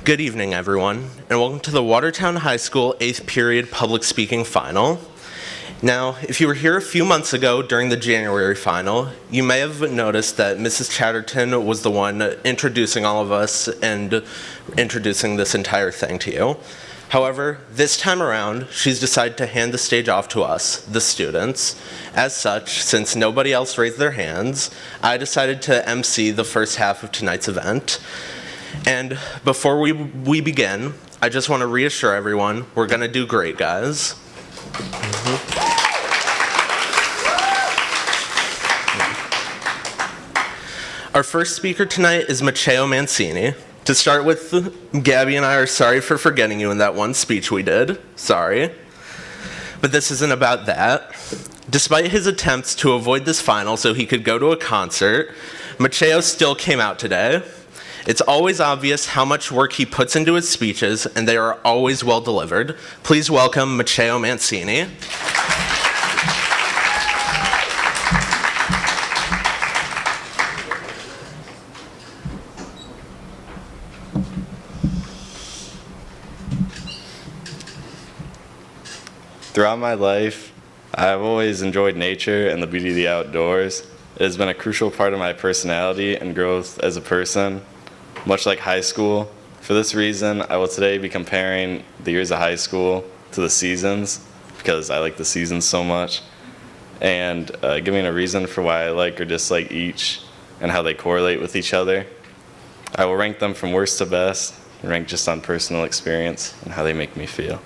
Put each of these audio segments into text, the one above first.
Good evening, everyone, and welcome to the Watertown High School 8th period public speaking final. Now, if you were here a few months ago during the January final, you may have noticed that Mrs. Chatterton was the one introducing all of us and introducing this entire thing to you. However, this time around, she's decided to hand the stage off to us, the students. As such, since nobody else raised their hands, I decided to MC the first half of tonight's event. And before we begin, I just want to reassure everyone, we're going to do great, guys. Our first speaker tonight is Matteo Mancini. To start with, Gabby and I are sorry for forgetting you in that one speech we did. Sorry. But this isn't about that. Despite his attempts to avoid this final so he could go to a concert, Matteo still came out today. It's always obvious how much work he puts into his speeches, and they are always well delivered. Please welcome Matteo Mancini. Throughout my life, I've always enjoyed nature and the beauty of the outdoors. It has been a crucial part of my personality and growth as a person, much like high school. For this reason, I will today be comparing the years of high school to the seasons, because I like the seasons so much, and giving a reason for why I like or dislike each and how they correlate with each other. I will rank them from worst to best, ranked just on personal experience and how they make me feel.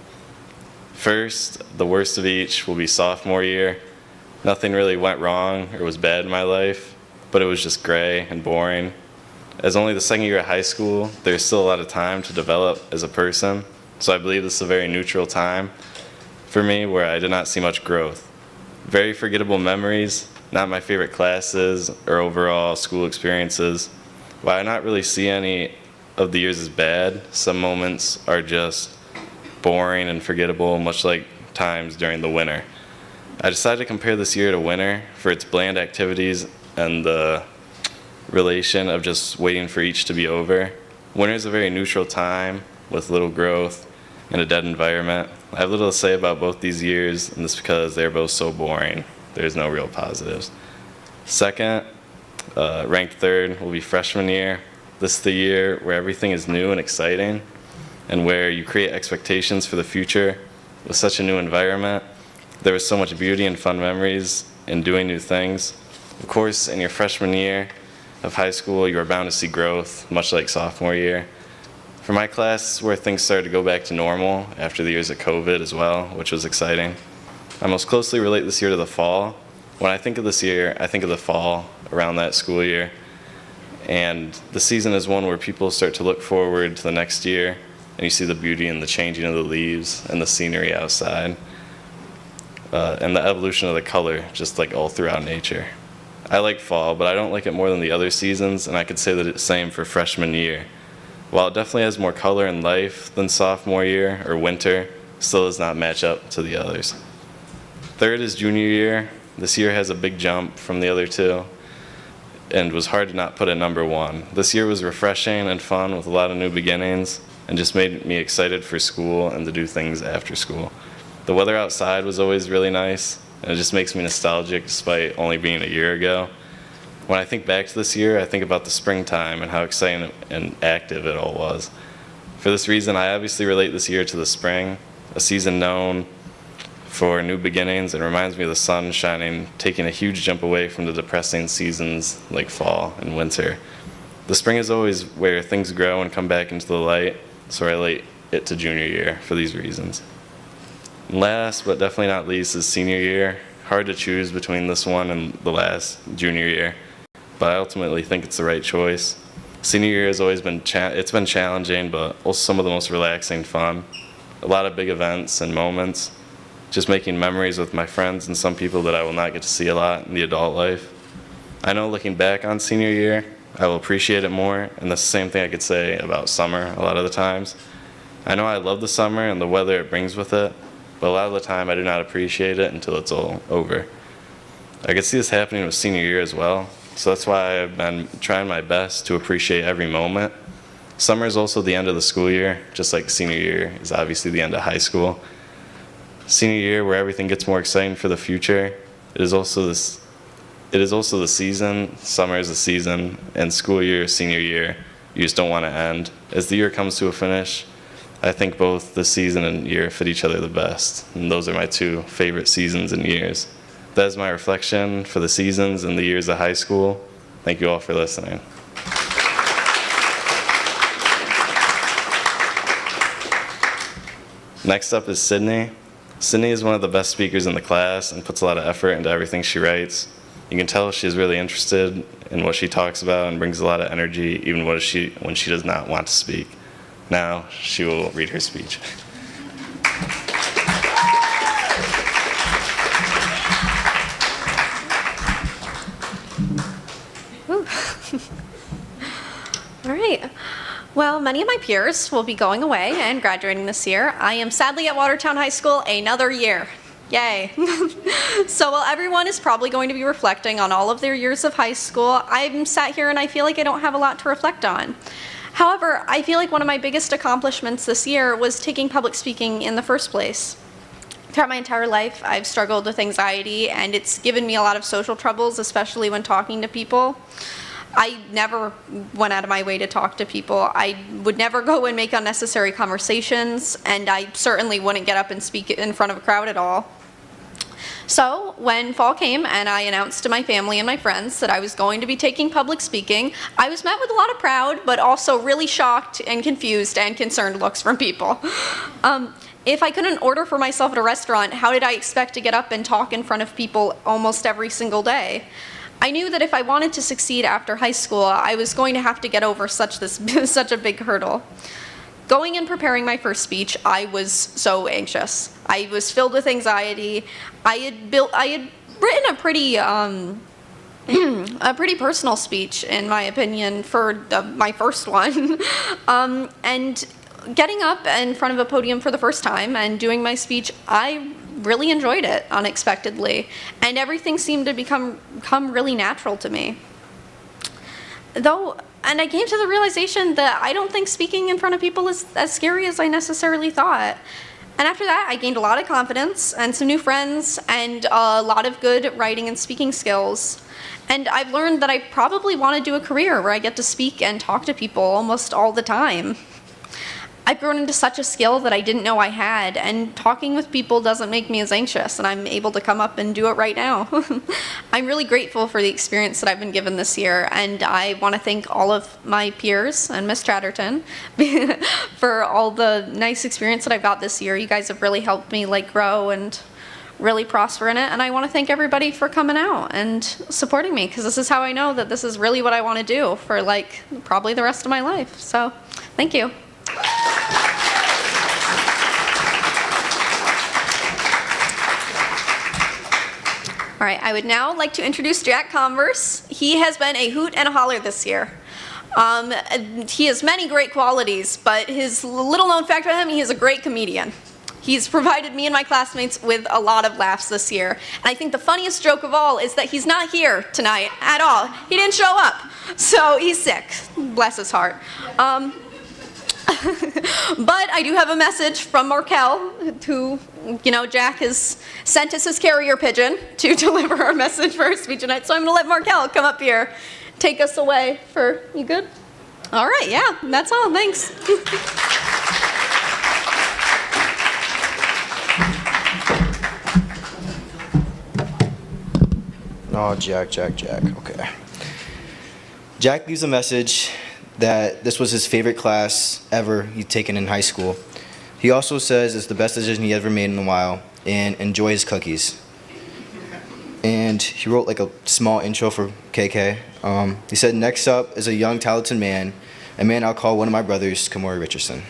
First, the worst of each will be sophomore year. Nothing really went wrong or was bad in my life, but it was just gray and boring. As only the second year of high school, there's still a lot of time to develop as a person, so I believe this is a very neutral time for me where I did not see much growth. Very forgettable memories, not my favorite classes or overall school experiences. While I not really see any of the years as bad, some moments are just boring and forgettable, much like times during the winter. I decided to compare this year to winter for its bland activities and the relation of just waiting for each to be over. Winter is a very neutral time with little growth and a dead environment. I have little to say about both these years, and this is because they're both so boring. There's no real positives. Second, ranked third will be freshman year. This is the year where everything is new and exciting, and where you create expectations for the future with such a new environment. There was so much beauty and fun memories in doing new things. Of course, in your freshman year of high school, you are bound to see growth, much like sophomore year. For my class, where things started to go back to normal after the years of COVID as well, which was exciting. I most closely relate this year to the fall. When I think of this year, I think of the fall around that school year. And the season is one where people start to look forward to the next year, and you see the beauty and the changing of the leaves and the scenery outside, and the evolution of the color, just like all throughout nature. I like fall, but I don't like it more than the other seasons, and I could say that it's the same for freshman year. While it definitely has more color and life than sophomore year or winter, still does not match up to the others. Third is junior year. This year has a big jump from the other two, and was hard to not put at number one. This year was refreshing and fun with a lot of new beginnings, and just made me excited for school and to do things after school. The weather outside was always really nice, and it just makes me nostalgic despite only being a year ago. When I think back to this year, I think about the springtime and how exciting and active it all was. For this reason, I obviously relate this year to the spring, a season known for new beginnings, and reminds me of the sun shining, taking a huge jump away from the depressing seasons like fall and winter. The spring is always where things grow and come back into the light, so I relate it to junior year for these reasons. And last, but definitely not least, is senior year. Hard to choose between this one and the last, junior year, but I ultimately think it's the right choice. Senior year has always been it's been challenging, but also some of the most relaxing fun. A lot of big events and moments, just making memories with my friends and some people that I will not get to see a lot in the adult life. I know looking back on senior year, I will appreciate it more, and that's the same thing I could say about summer a lot of the times. I know I love the summer and the weather it brings with it, but a lot of the time I do not appreciate it until it's all over. I could see this happening with senior year as well, so that's why I've been trying my best to appreciate every moment Summer is also the end of the school year, just like senior year is obviously the end of high school. Senior year, where everything gets more exciting for the future, it is also the season. Summer is the season, and school year, senior year, you just don't want to end. As the year comes to a finish, I think both the season and year fit each other the best, and those are my two favorite seasons and years. That is my reflection for the seasons and the years of high school. Thank you all for listening. Next up is Sydney. Sydney is one of the best speakers in the class and puts a lot of effort into everything she writes. You can tell she's really interested in what she talks about and brings a lot of energy even when she does not want to speak. Now she will read her speech. All right. Well, many of my peers will be going away and graduating this year. I am sadly at Watertown High School another year. Yay. So while everyone is probably going to be reflecting on all of their years of high school, I'm sat here and I feel like I don't have a lot to reflect on. However, I feel like one of my biggest accomplishments this year was taking public speaking in the first place. Throughout my entire life, I've struggled with anxiety, and it's given me a lot of social troubles, especially when talking to people. I never went out of my way to talk to people. I would never go and make unnecessary conversations, and I certainly wouldn't get up and speak in front of a crowd at all. So when fall came and I announced to my family and my friends that I was going to be taking public speaking, I was met with a lot of proud, but also really shocked and confused and concerned looks from people. If I couldn't order for myself at a restaurant, how did I expect to get up and talk in front of people almost every single day? I knew that if I wanted to succeed after high school, I was going to have to get over such a big hurdle. Going and preparing my first speech, I was so anxious. I was filled with anxiety. I had written a pretty personal speech, in my opinion, for my first one. And getting up in front of a podium for the first time and doing my speech, I really enjoyed it unexpectedly, and everything seemed to become really natural to me. And I came to the realization that I don't think speaking in front of people is as scary as I necessarily thought. And after that, I gained a lot of confidence and some new friends and a lot of good writing and speaking skills. And I've learned that I probably want to do a career where I get to speak and talk to people almost all the time. I've grown into such a skill that I didn't know I had, and talking with people doesn't make me as anxious, and I'm able to come up and do it right now. I'm really grateful for the experience that I've been given this year, and I want to thank all of my peers and Miss Chatterton for all the nice experience that I've got this year. You guys have really helped me grow and really prosper in it, and I want to thank everybody for coming out and supporting me, because this is how I know that this is really what I want to do for probably the rest of my life. So, thank you. All right, I would now like to introduce Jack Converse. He has been a hoot and a holler this year. He has many great qualities, but his little known fact about him, he is a great comedian. He's provided me and my classmates with a lot of laughs this year. And I think the funniest joke of all is that he's not here tonight at all. He didn't show up, so he's sick. Bless his heart. But I do have a message from Markel, who, Jack has sent us his carrier pigeon to deliver our message for our speech tonight. So I'm going to let Markel come up here, take us away for, you good? All right, yeah, that's all, thanks. Oh, Jack. Okay. Jack leaves a message that this was his favorite class ever he'd taken in high school. He also says it's the best decision he ever made in a while and enjoy his cookies. And he wrote a small intro for KK. He said, next up is a young, talented man, a man I'll call one of my brothers, Kamori Richardson.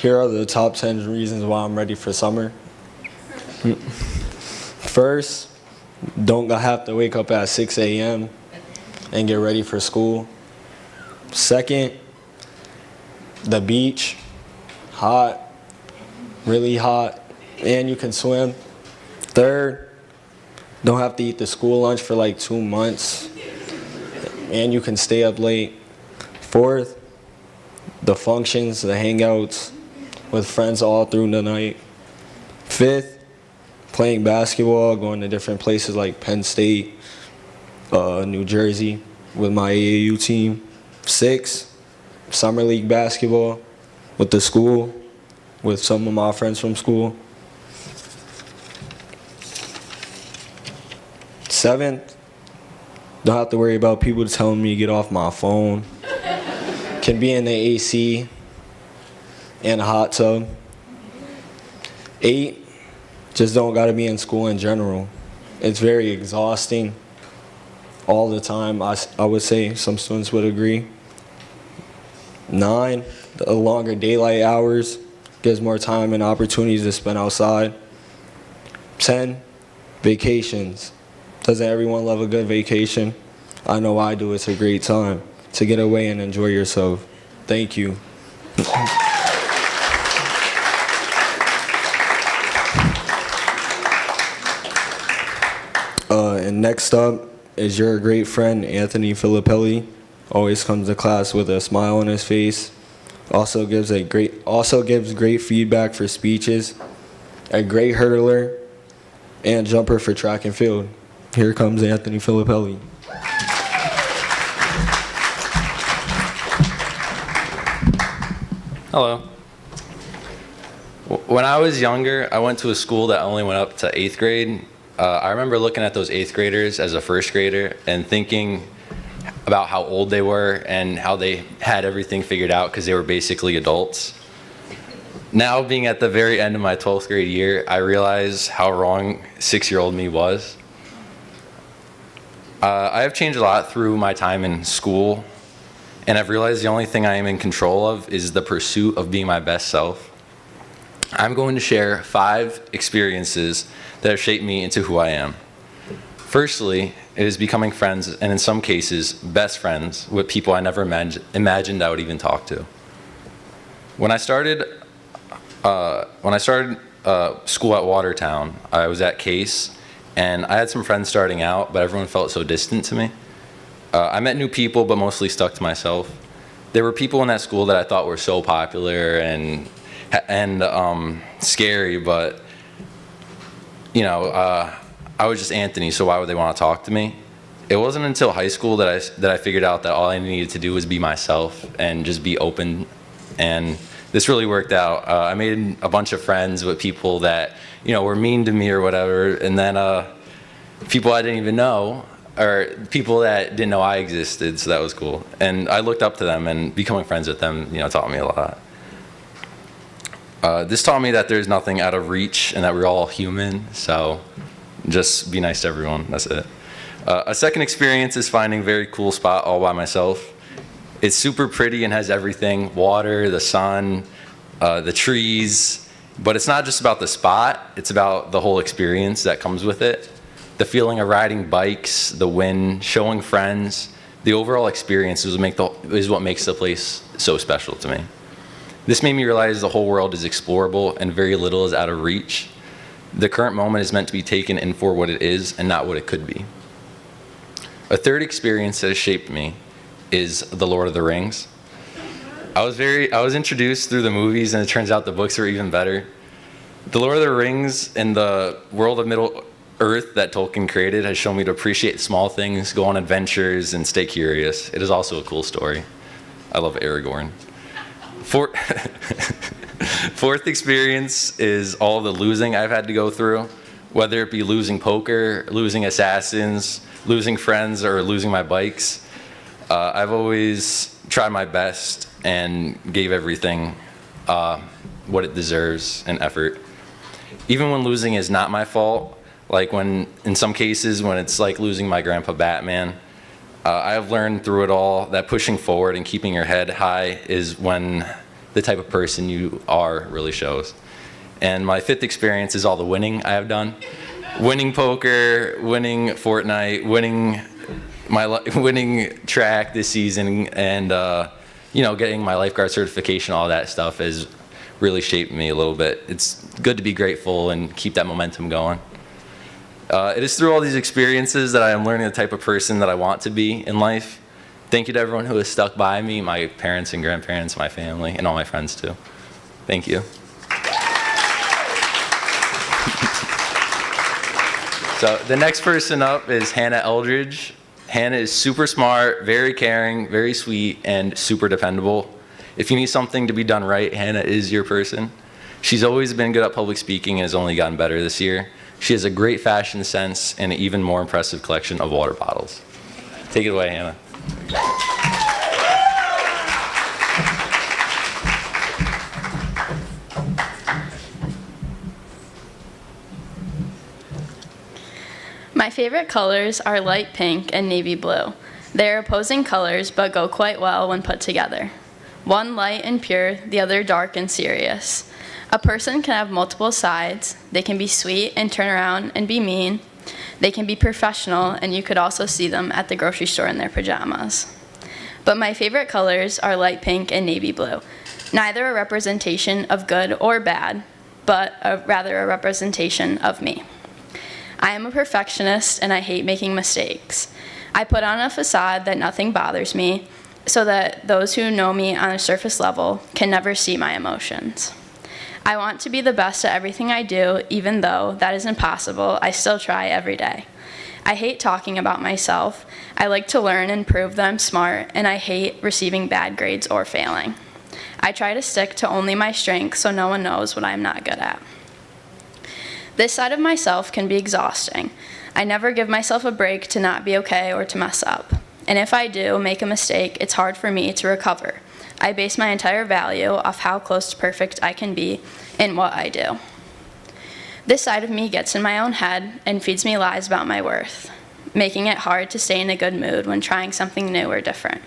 Here are the top 10 reasons why I'm ready for summer. First, don't have to wake up at 6 a.m. and get ready for school. Second, the beach, hot, really hot, and you can swim. Third, don't have to eat the school lunch for like 2 months, and you can stay up late. Fourth, the functions, the hangouts with friends all through the night. Fifth, playing basketball, going to different places like Penn State, New Jersey with my AAU team. Sixth, summer league basketball with the school, with some of my friends from school. Seventh, don't have to worry about people telling me to get off my phone. Can be in the AC and a hot tub. 8, just don't gotta be in school in general. It's very exhausting all the time. I would say some students would agree. 9, the longer daylight hours gives more time and opportunities to spend outside. 10, vacations. Doesn't everyone love a good vacation? I know I do. It's a great time to get away and enjoy yourself. Thank you. And next up is your great friend, Anthony Filippelli. Always comes to class with a smile on his face. Also gives great feedback for speeches. A great hurdler and jumper for track and field. Here comes Anthony Filippelli. Hello. When I was younger, I went to a school that only went up to 8th grade. I remember looking at those 8th graders as a 1st grader and thinking about how old they were and how they had everything figured out because they were basically adults. Now, being at the very end of my 12th grade year, I realize how wrong 6-year-old me was. I have changed a lot through my time in school, and I've realized the only thing I am in control of is the pursuit of being my best self. I'm going to share 5 experiences that have shaped me into who I am. Firstly, it is becoming friends, and in some cases, best friends with people I never imagined I would even talk to. When I started school at Watertown, I was at Case, and I had some friends starting out, but everyone felt so distant to me. I met new people, but mostly stuck to myself. There were people in that school that I thought were so popular and scary, but I was just Anthony, so why would they want to talk to me? It wasn't until high school that I figured out that all I needed to do was be myself and just be open, and this really worked out. I made a bunch of friends with people that were mean to me or whatever, and then people I didn't even know, or people that didn't know I existed, so that was cool. And I looked up to them, and becoming friends with them taught me a lot. This taught me that there's nothing out of reach and that we're all human, so just be nice to everyone. That's it. A second experience is finding a very cool spot all by myself. It's super pretty and has everything: water, the sun, the trees. But it's not just about the spot, it's about the whole experience that comes with it. The feeling of riding bikes, the wind, showing friends, the overall experience is what makes the place so special to me. This made me realize the whole world is explorable and very little is out of reach. The current moment is meant to be taken in for what it is and not what it could be. A third experience that has shaped me is The Lord of the Rings. I was introduced through the movies, and it turns out the books are even better. The Lord of the Rings and the world of Middle Earth that Tolkien created has shown me to appreciate small things, go on adventures, and stay curious. It is also a cool story. I love Aragorn. Fourth experience is all the losing I've had to go through, whether it be losing poker, losing assassins, losing friends, or losing my bikes. I've always tried my best and gave everything what it deserves and effort. Even when losing is not my fault, like in some cases when it's like losing my grandpa Batman, I have learned through it all that pushing forward and keeping your head high is when the type of person you are really shows. And my fifth experience is all the winning I have done. Winning poker, winning Fortnite, winning track this season, and getting my lifeguard certification, all that stuff is really shaped me a little bit. It's good to be grateful and keep that momentum going. It is through all these experiences that I am learning the type of person that I want to be in life. Thank you to everyone who has stuck by me, my parents and grandparents, my family, and all my friends too. Thank you. So the next person up is Hannah Eldridge. Hannah is super smart, very caring, very sweet, and super dependable. If you need something to be done right, Hannah is your person. She's always been good at public speaking and has only gotten better this year. She has a great fashion sense and an even more impressive collection of water bottles. Take it away, Hannah. My favorite colors are light pink and navy blue. They are opposing colors but go quite well when put together. One light and pure, the other dark and serious. A person can have multiple sides. They can be sweet and turn around and be mean. They can be professional, and you could also see them at the grocery store in their pajamas. But my favorite colors are light pink and navy blue. Neither a representation of good or bad, but rather a representation of me. I am a perfectionist and I hate making mistakes. I put on a facade that nothing bothers me so that those who know me on a surface level can never see my emotions. I want to be the best at everything I do, even though that is impossible. I still try every day. I hate talking about myself. I like to learn and prove that I'm smart, and I hate receiving bad grades or failing. I try to stick to only my strengths so no one knows what I'm not good at. This side of myself can be exhausting. I never give myself a break to not be okay or to mess up. And if I do make a mistake, it's hard for me to recover. I base my entire value off how close to perfect I can be in what I do. This side of me gets in my own head and feeds me lies about my worth, making it hard to stay in a good mood when trying something new or different.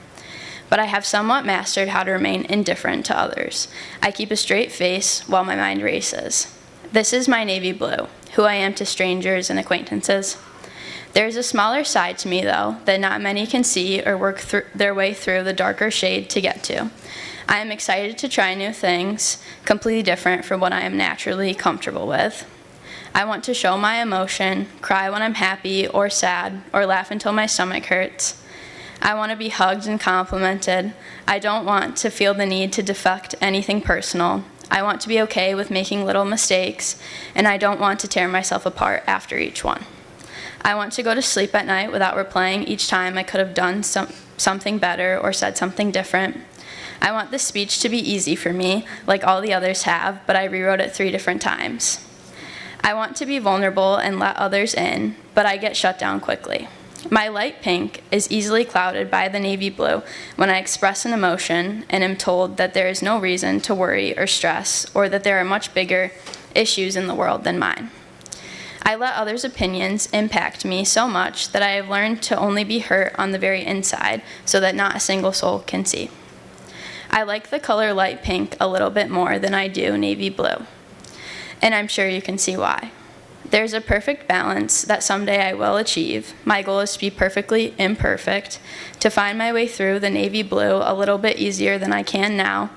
But I have somewhat mastered how to remain indifferent to others. I keep a straight face while my mind races. This is my navy blue, who I am to strangers and acquaintances. There is a smaller side to me, though, that not many can see or work their way through the darker shade to get to. I am excited to try new things, completely different from what I am naturally comfortable with. I want to show my emotion, cry when I'm happy or sad, or laugh until my stomach hurts. I want to be hugged and complimented. I don't want to feel the need to defect anything personal. I want to be okay with making little mistakes, and I don't want to tear myself apart after each one. I want to go to sleep at night without replaying each time I could have done something better or said something different. I want this speech to be easy for me, like all the others have, but I rewrote it 3 different times. I want to be vulnerable and let others in, but I get shut down quickly. My light pink is easily clouded by the navy blue when I express an emotion and am told that there is no reason to worry or stress, or that there are much bigger issues in the world than mine. I let others' opinions impact me so much that I have learned to only be hurt on the very inside so that not a single soul can see. I like the color light pink a little bit more than I do navy blue, and I'm sure you can see why. There's a perfect balance that someday I will achieve. My goal is to be perfectly imperfect, to find my way through the navy blue a little bit easier than I can now,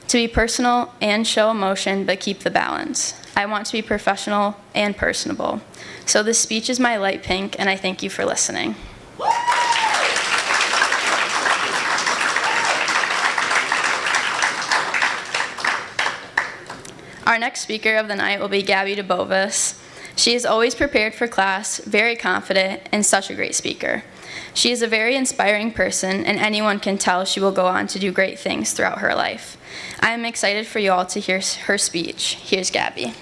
to be personal and show emotion but keep the balance. I want to be professional and personable. So this speech is my light pink, and I thank you for listening. Our next speaker of the night will be Gabby DeBovis. She is always prepared for class, very confident, and such a great speaker. She is a very inspiring person, and anyone can tell she will go on to do great things throughout her life. I am excited for you all to hear her speech. Here's Gabby.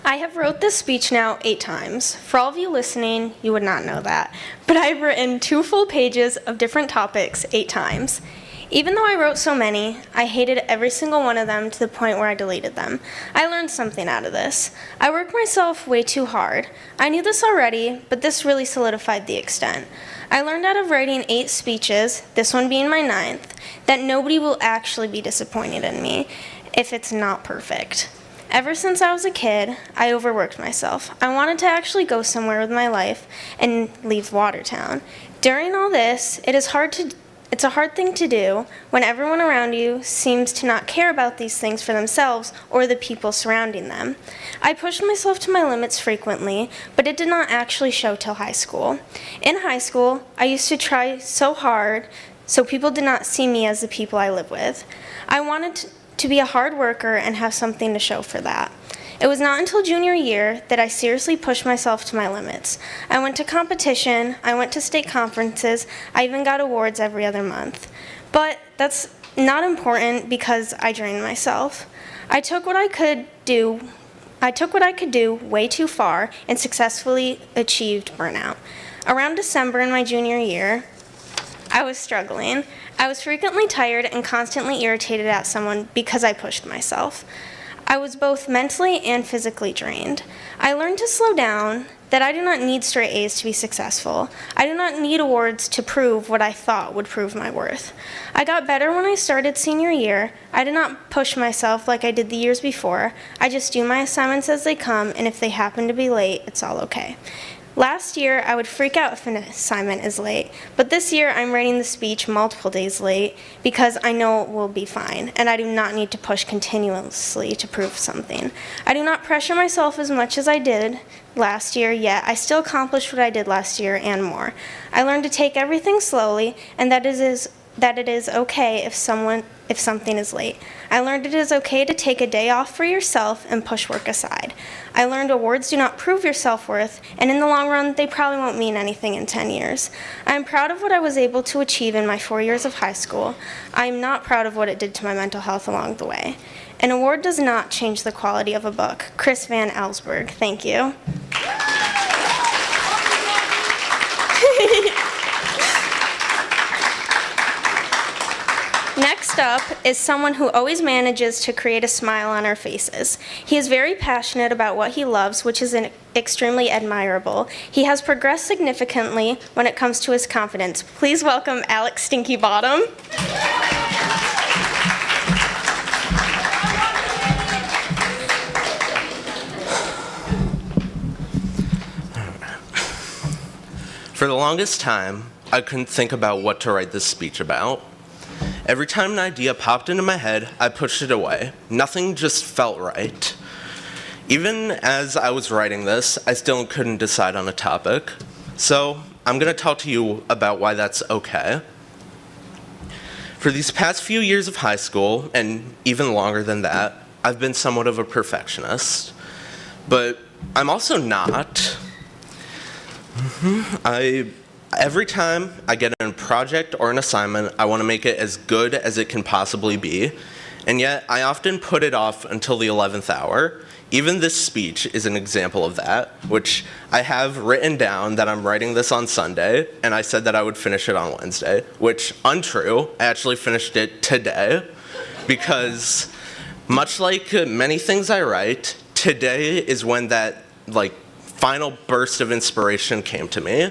I have wrote this speech now 8 times. For all of you listening, you would not know that. But I've written 2 full pages of different topics 8 times. Even though I wrote so many, I hated every single one of them to the point where I deleted them. I learned something out of this. I worked myself way too hard. I knew this already, but this really solidified the extent. I learned out of writing 8 speeches, this one being my 9th, that nobody will actually be disappointed in me if it's not perfect. Ever since I was a kid, I overworked myself. I wanted to actually go somewhere with my life and leave Watertown. During all this, it's a hard thing to do when everyone around you seems to not care about these things for themselves or the people surrounding them. I pushed myself to my limits frequently, but it did not actually show till high school. In high school, I used to try so hard so people did not see me as the people I live with. I wanted to be a hard worker and have something to show for that. It was not until junior year that I seriously pushed myself to my limits. I went to competition, I went to state conferences, I even got awards every other month. But that's not important because I drained myself. I took what I could do way too far and successfully achieved burnout. Around December in my junior year, I was struggling. I was frequently tired and constantly irritated at someone because I pushed myself. I was both mentally and physically drained. I learned to slow down, that I do not need straight A's to be successful. I do not need awards to prove what I thought would prove my worth. I got better when I started senior year. I did not push myself like I did the years before. I just do my assignments as they come, and if they happen to be late, it's all okay. Last year, I would freak out if an assignment is late, but this year I'm writing the speech multiple days late because I know it will be fine, and I do not need to push continuously to prove something. I do not pressure myself as much as I did last year, yet I still accomplished what I did last year and more. I learned to take everything slowly, and that it is okay if something is late. I learned it is okay to take a day off for yourself and push work aside. I learned awards do not prove your self-worth, and in the long run, they probably won't mean anything in 10 years. I am proud of what I was able to achieve in my 4 years of high school. I am not proud of what it did to my mental health along the way. An award does not change the quality of a book. Chris Van Ellsberg, thank you. Next up is someone who always manages to create a smile on our faces. He is very passionate about what he loves, which is extremely admirable. He has progressed significantly when it comes to his confidence. Please welcome Alex Stinky Bottom. For the longest time, I couldn't think about what to write this speech about. Every time an idea popped into my head, I pushed it away. Nothing just felt right. Even as I was writing this, I still couldn't decide on a topic. So I'm going to talk to you about why that's okay. For these past few years of high school, and even longer than that, I've been somewhat of a perfectionist. But I'm also not. Every time I get a project or an assignment, I want to make it as good as it can possibly be, and yet I often put it off until the 11th hour. Even this speech is an example of that, which I have written down that I'm writing this on Sunday, and I said that I would finish it on Wednesday, which, untrue, I actually finished it today, because much like many things I write, today is when that, final burst of inspiration came to me.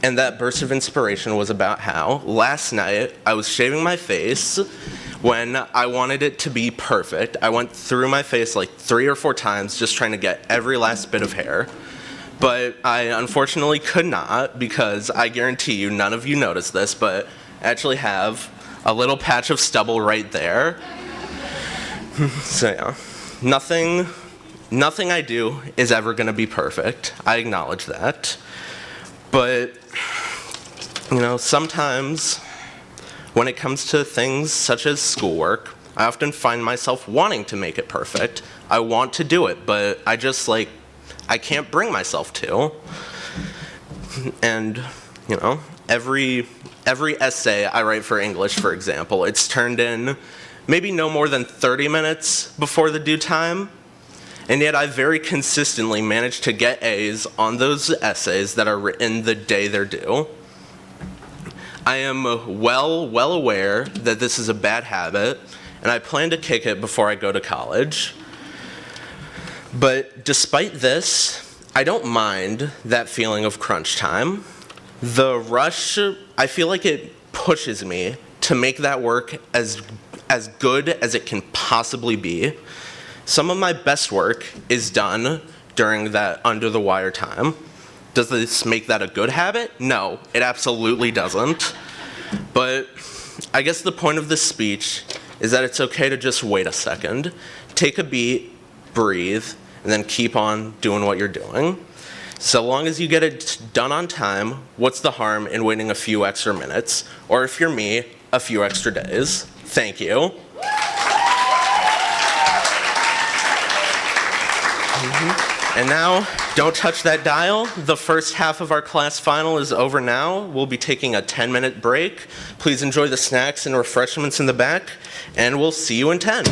And that burst of inspiration was about how last night I was shaving my face when I wanted it to be perfect. I went through my face 3 or 4 times just trying to get every last bit of hair. But I unfortunately could not, because I guarantee you none of you noticed this, but I actually have a little patch of stubble right there. So yeah, Nothing I do is ever going to be perfect. I acknowledge that. But, sometimes when it comes to things such as schoolwork, I often find myself wanting to make it perfect. I want to do it, but I just, I can't bring myself to. And, every essay I write for English, for example, it's turned in maybe no more than 30 minutes before the due time. And yet I very consistently manage to get A's on those essays that are written the day they're due. I am well aware that this is a bad habit, and I plan to kick it before I go to college. But despite this, I don't mind that feeling of crunch time. The rush, I feel like it pushes me to make that work as as good as it can possibly be. Some of my best work is done during that under the wire time. Does this make that a good habit? No, it absolutely doesn't. But I guess the point of this speech is that it's okay to just wait a second, take a beat, breathe, and then keep on doing what you're doing. So long as you get it done on time, what's the harm in waiting a few extra minutes? Or if you're me, a few extra days. Thank you. And now, don't touch that dial. The first half of our class final is over now. We'll be taking a 10-minute break. Please enjoy the snacks and refreshments in the back, and we'll see you in 10.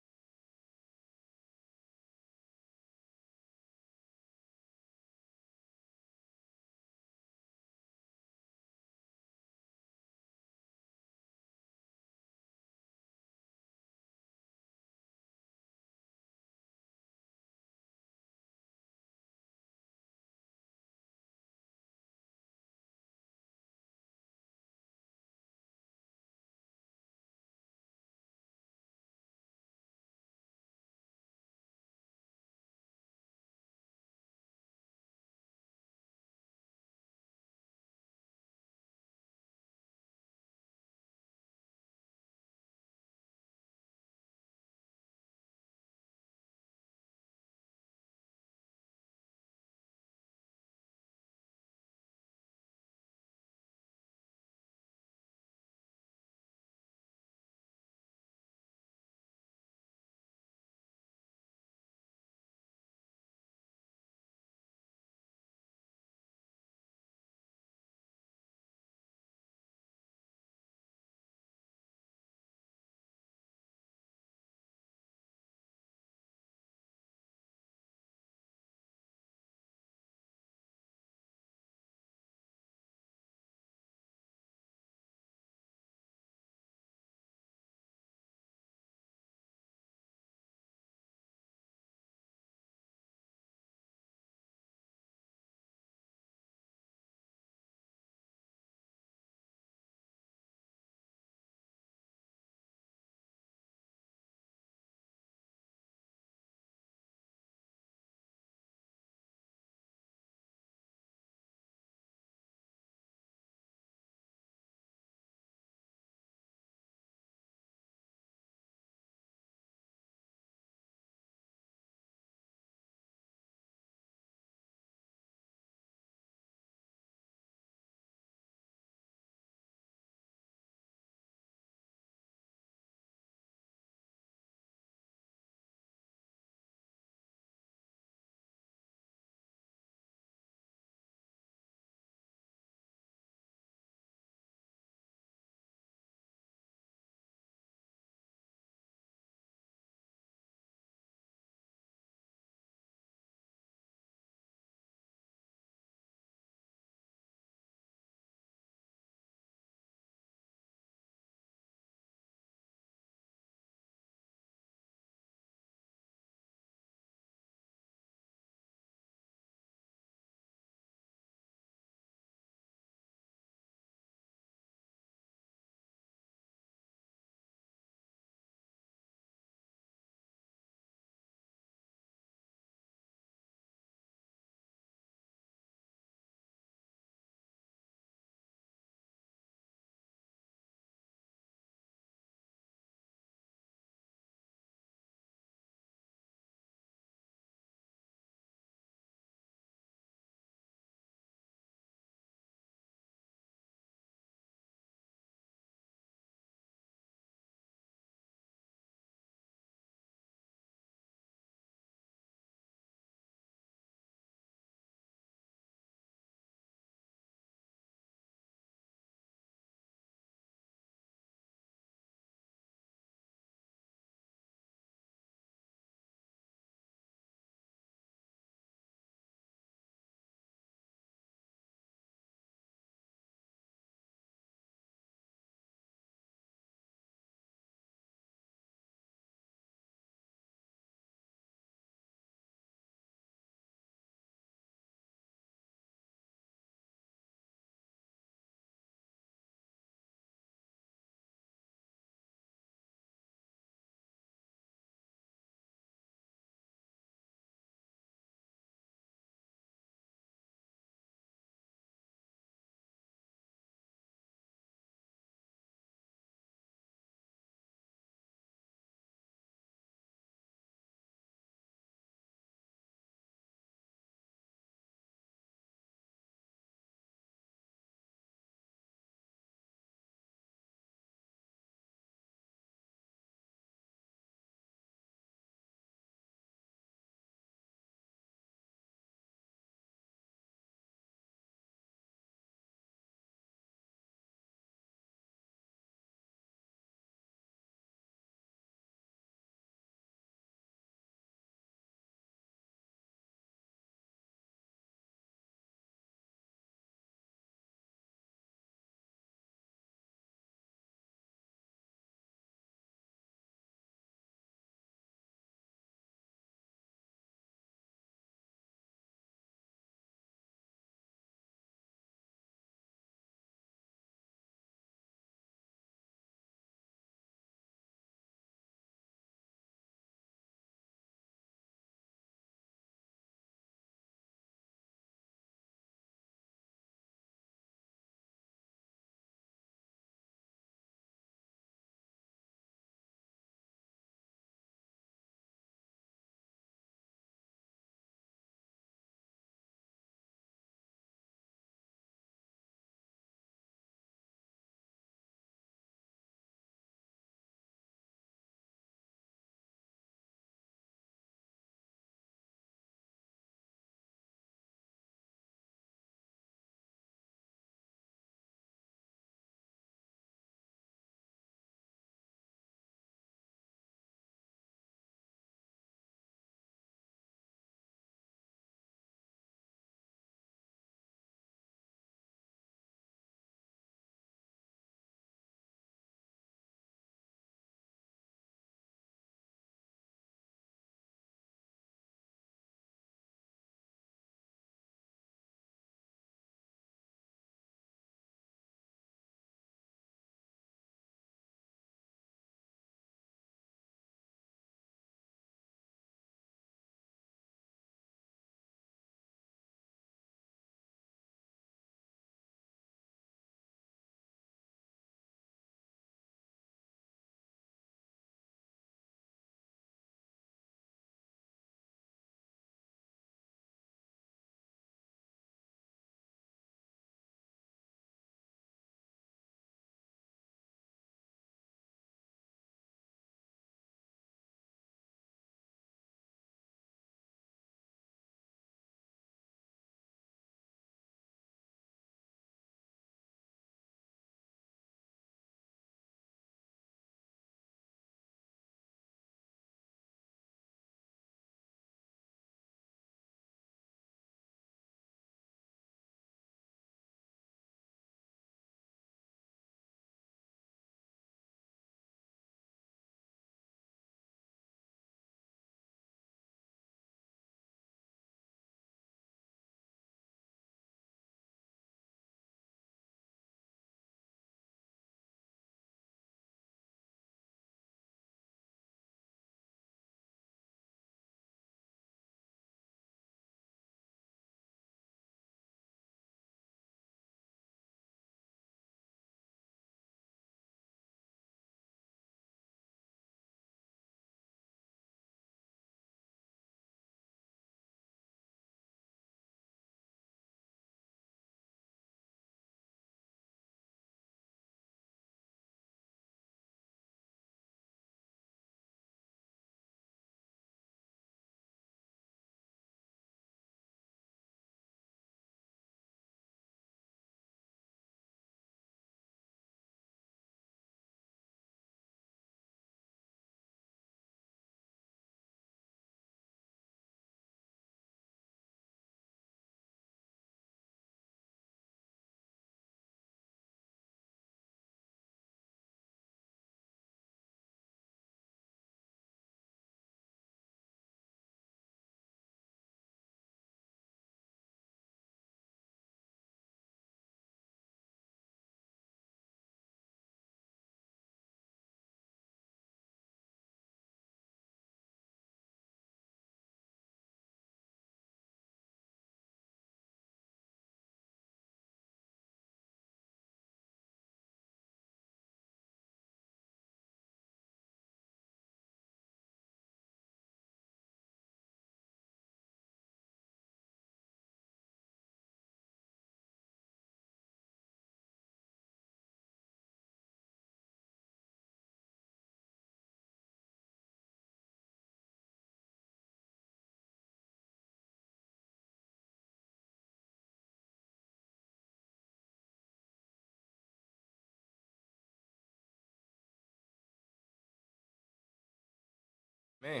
Me.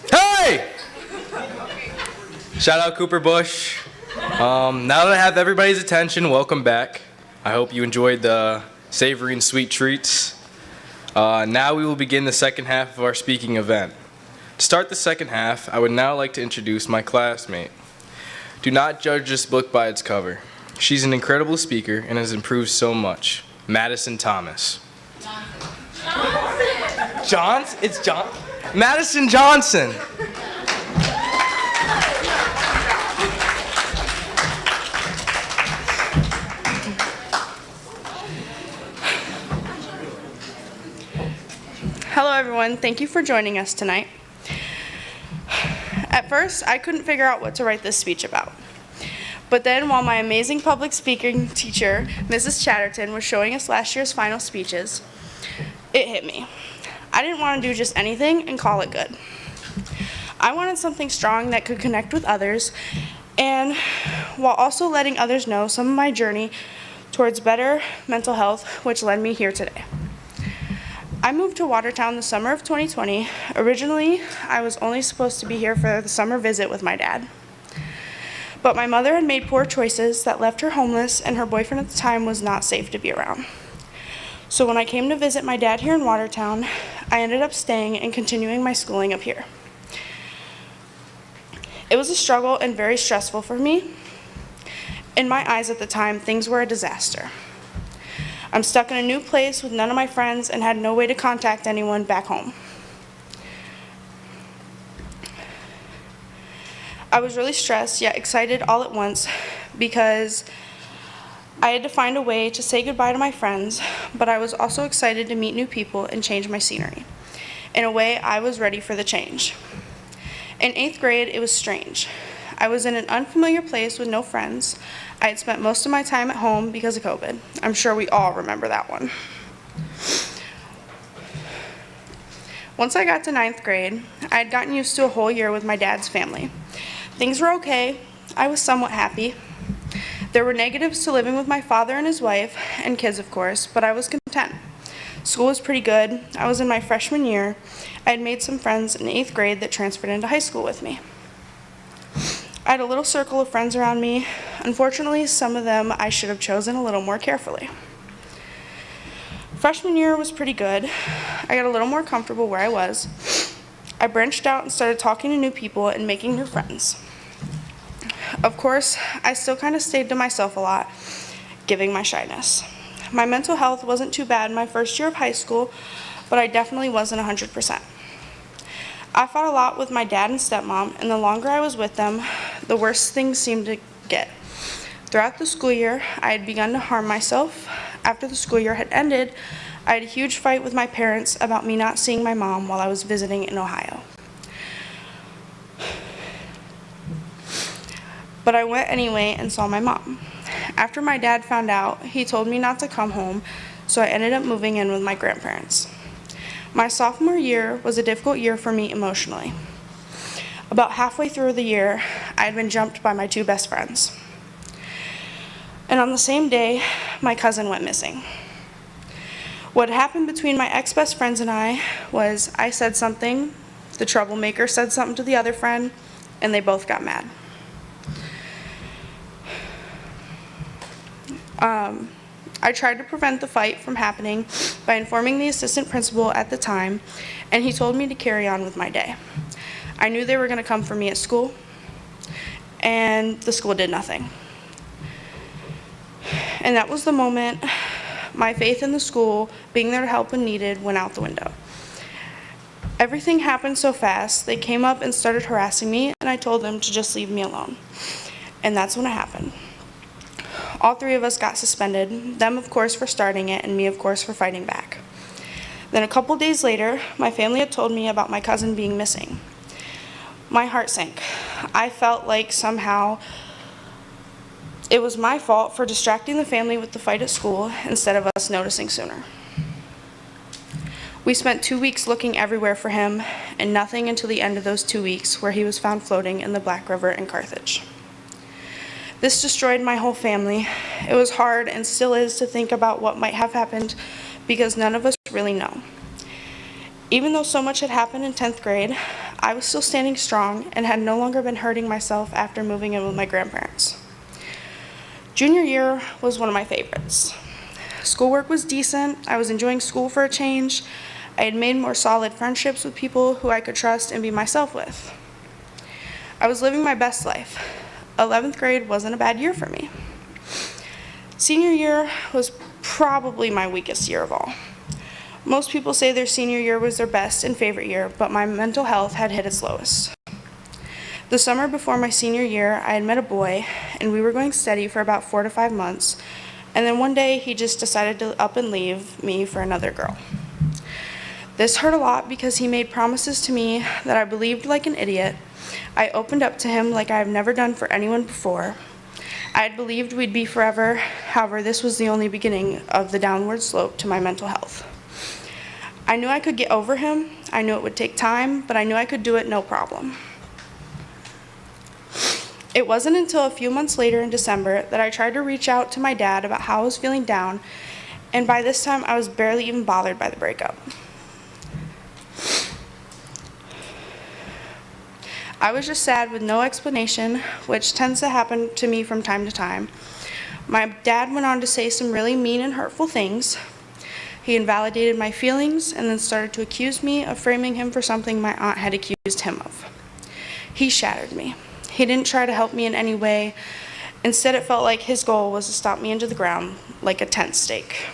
Hey! Shout out Cooper Bush. Now that I have everybody's attention, welcome back. I hope you enjoyed the savory and sweet treats. Now we will begin the second half of our speaking event. To start the second half, I would now like to introduce my classmate. Do not judge this book by its cover. She's an incredible speaker and has improved so much. Madison Thomas. Johnson? It's John. Madison Johnson. Hello everyone, thank you for joining us tonight. At first, I couldn't figure out what to write this speech about. But then while my amazing public speaking teacher, Mrs. Chatterton, was showing us last year's final speeches, it hit me. I didn't want to do just anything and call it good. I wanted something strong that could connect with others, and while also letting others know some of my journey towards better mental health, which led me here today. I moved to Watertown the summer of 2020. Originally, I was only supposed to be here for the summer visit with my dad. But my mother had made poor choices that left her homeless, and her boyfriend at the time was not safe to be around. So when I came to visit my dad here in Watertown, I ended up staying and continuing my schooling up here. It was a struggle and very stressful for me. In my eyes at the time, things were a disaster. I'm stuck in a new place with none of my friends and had no way to contact anyone back home. I was really stressed yet excited all at once because I had to find a way to say goodbye to my friends, but I was also excited to meet new people and change my scenery. In a way, I was ready for the change. In 8th grade, it was strange. I was in an unfamiliar place with no friends. I had spent most of my time at home because of COVID. I'm sure we all remember that one. Once I got to 9th grade, I had gotten used to a whole year with my dad's family. Things were okay. I was somewhat happy. There were negatives to living with my father and his wife, and kids of course, but I was content. School was pretty good. I was in my freshman year. I had made some friends in 8th grade that transferred into high school with me. I had a little circle of friends around me. Unfortunately, some of them I should have chosen a little more carefully. Freshman year was pretty good. I got a little more comfortable where I was. I branched out and started talking to new people and making new friends. Of course, I still kind of stayed to myself a lot, giving my shyness. My mental health wasn't too bad my first year of high school, but I definitely wasn't 100%. I fought a lot with my dad and stepmom, and the longer I was with them, the worse things seemed to get. Throughout the school year, I had begun to harm myself. After the school year had ended, I had a huge fight with my parents about me not seeing my mom while I was visiting in Ohio. But I went anyway and saw my mom. After my dad found out, he told me not to come home, so I ended up moving in with my grandparents. My sophomore year was a difficult year for me emotionally. About halfway through the year, I had been jumped by my two best friends. And on the same day, my cousin went missing. What happened between my ex-best friends and I was I said something, the troublemaker said something to the other friend, and they both got mad. I tried to prevent the fight from happening by informing the assistant principal at the time, and he told me to carry on with my day. I knew they were going to come for me at school, and the school did nothing. And that was the moment my faith in the school, being there to help when needed, went out the window. Everything happened so fast, they came up and started harassing me, and I told them to just leave me alone. And that's when it happened. All three of us got suspended, them of course for starting it, and me of course for fighting back. Then a couple days later, my family had told me about my cousin being missing. My heart sank. I felt like somehow it was my fault for distracting the family with the fight at school instead of us noticing sooner. We spent 2 weeks looking everywhere for him, and nothing until the end of those 2 weeks, where he was found floating in the Black River in Carthage. This destroyed my whole family. It was hard and still is to think about what might have happened because none of us really know. Even though so much had happened in 10th grade, I was still standing strong and had no longer been hurting myself after moving in with my grandparents. Junior year was one of my favorites. Schoolwork was decent, I was enjoying school for a change, I had made more solid friendships with people who I could trust and be myself with. I was living my best life. 11th grade wasn't a bad year for me. Senior year was probably my weakest year of all. Most people say their senior year was their best and favorite year, but my mental health had hit its lowest. The summer before my senior year, I had met a boy, and we were going steady for about 4 to 5 months, and then one day he just decided to up and leave me for another girl. This hurt a lot because he made promises to me that I believed like an idiot. I opened up to him like I have never done for anyone before. I had believed we'd be forever, however, this was the only beginning of the downward slope to my mental health. I knew I could get over him, I knew it would take time, but I knew I could do it no problem. It wasn't until a few months later in December that I tried to reach out to my dad about how I was feeling down, and by this time I was barely even bothered by the breakup. I was just sad with no explanation, which tends to happen to me from time to time. My dad went on to say some really mean and hurtful things. He invalidated my feelings and then started to accuse me of framing him for something my aunt had accused him of. He shattered me. He didn't try to help me in any way. Instead, it felt like his goal was to stomp me into the ground like a tent stake.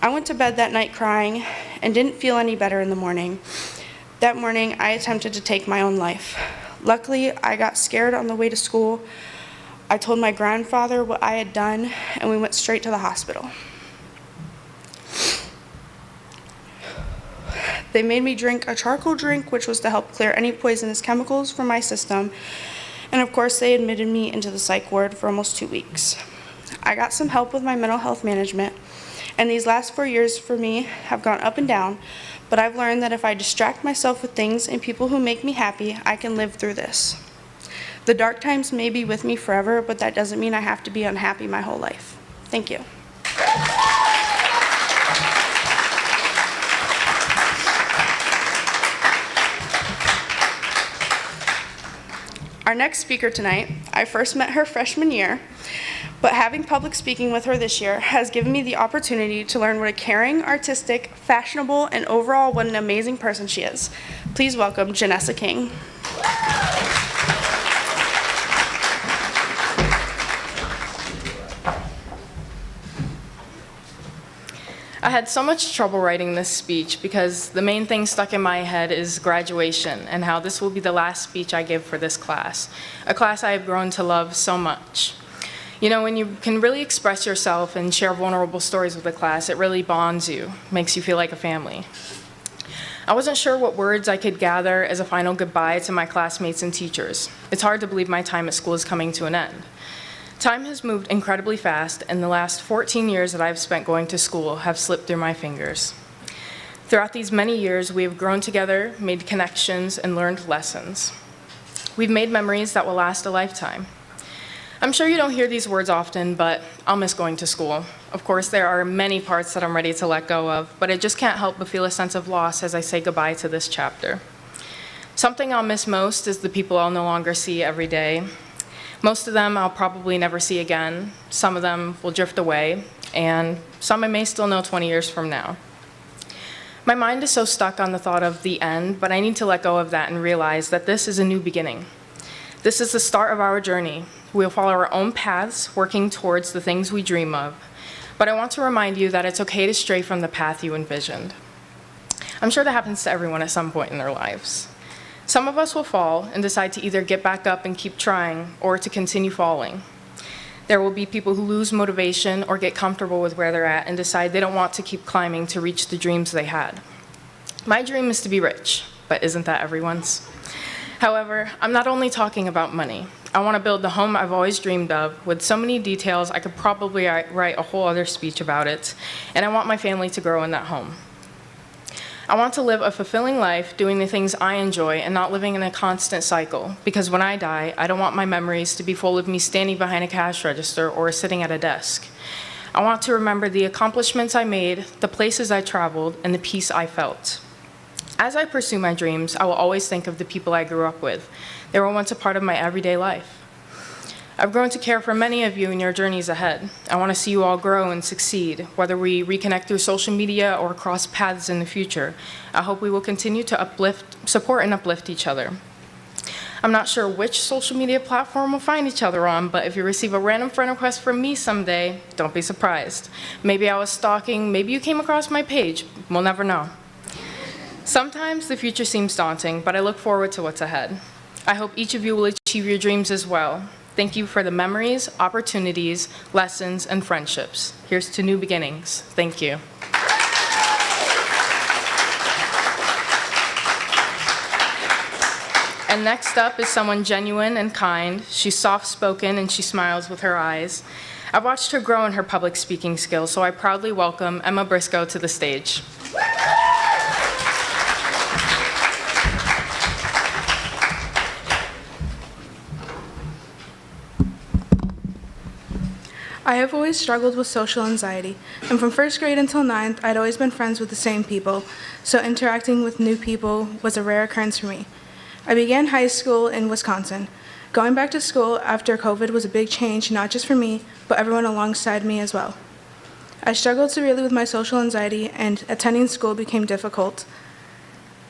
I went to bed that night crying and didn't feel any better in the morning. That morning, I attempted to take my own life. Luckily, I got scared on the way to school. I told my grandfather what I had done, and we went straight to the hospital. They made me drink a charcoal drink, which was to help clear any poisonous chemicals from my system. And of course, they admitted me into the psych ward for almost 2 weeks. I got some help with my mental health management, and these last 4 years for me have gone up and down, but I've learned that if I distract myself with things and people who make me happy, I can live through this. The dark times may be with me forever, but that doesn't mean I have to be unhappy my whole life. Thank you. Our next speaker tonight, I first met her freshman year, but having public speaking with her this year has given me the opportunity to learn what a caring, artistic, fashionable, and overall what an amazing person she is. Please welcome Janessa King. I had so much trouble writing this speech because the main thing stuck in my head is graduation and how this will be the last speech I give for this class, a class I have grown to love so much. You know, when you can really express yourself and share vulnerable stories with the class, it really bonds you, makes you feel like a family. I wasn't sure what words I could gather as a final goodbye to my classmates and teachers. It's hard to believe my time at school is coming to an end. Time has moved incredibly fast, and the last 14 years that I've spent going to school have slipped through my fingers. Throughout these many years, we have grown together, made connections, and learned lessons. We've made memories that will last a lifetime. I'm sure you don't hear these words often, but I'll miss going to school. Of course, there are many parts that I'm ready to let go of, but I just can't help but feel a sense of loss as I say goodbye to this chapter. Something I'll miss most is the people I'll no longer see every day. Most of them I'll probably never see again. Some of them will drift away, and some I may still know 20 years from now. My mind is so stuck on the thought of the end, but I need to let go of that and realize that this is a new beginning. This is the start of our journey. We'll follow our own paths, working towards the things we dream of. But I want to remind you that it's okay to stray from the path you envisioned. I'm sure that happens to everyone at some point in their lives. Some of us will fall and decide to either get back up and keep trying or to continue falling. There will be people who lose motivation or get comfortable with where they're at and decide they don't want to keep climbing to reach the dreams they had. My dream is to be rich, but isn't that everyone's? However, I'm not only talking about money. I want to build the home I've always dreamed of with so many details I could probably write a whole other speech about it, and I want my family to grow in that home. I want to live a fulfilling life doing the things I enjoy and not living in a constant cycle, because when I die, I don't want my memories to be full of me standing behind a cash register or sitting at a desk. I want to remember the accomplishments I made, the places I traveled, and the peace I felt. As I pursue my dreams, I will always think of the people I grew up with. They were once a part of my everyday life. I've grown to care for many of you in your journeys ahead. I want to see you all grow and succeed, whether we reconnect through social media or cross paths in the future. I hope we will continue to support and uplift each other. I'm not sure which social media platform we'll find each other on, but if you receive a random friend request from me someday, don't be surprised. Maybe I was stalking, maybe you came across my page. We'll never know. Sometimes the future seems daunting, but I look forward to what's ahead. I hope each of you will achieve your dreams as well. Thank you for the memories, opportunities, lessons, and friendships. Here's to new beginnings. Thank you. And next up is someone genuine and kind. She's soft-spoken and she smiles with her eyes. I've watched her grow in her public speaking skills, so I proudly welcome Emma Briscoe to the stage. I have always struggled with social anxiety, and from first grade until ninth, I'd always been friends with the same people, so interacting with new people was a rare occurrence for me. I began high school in Wisconsin. Going back to school after COVID was a big change, not just for me, but everyone alongside me as well. I struggled severely with my social anxiety, and attending school became difficult.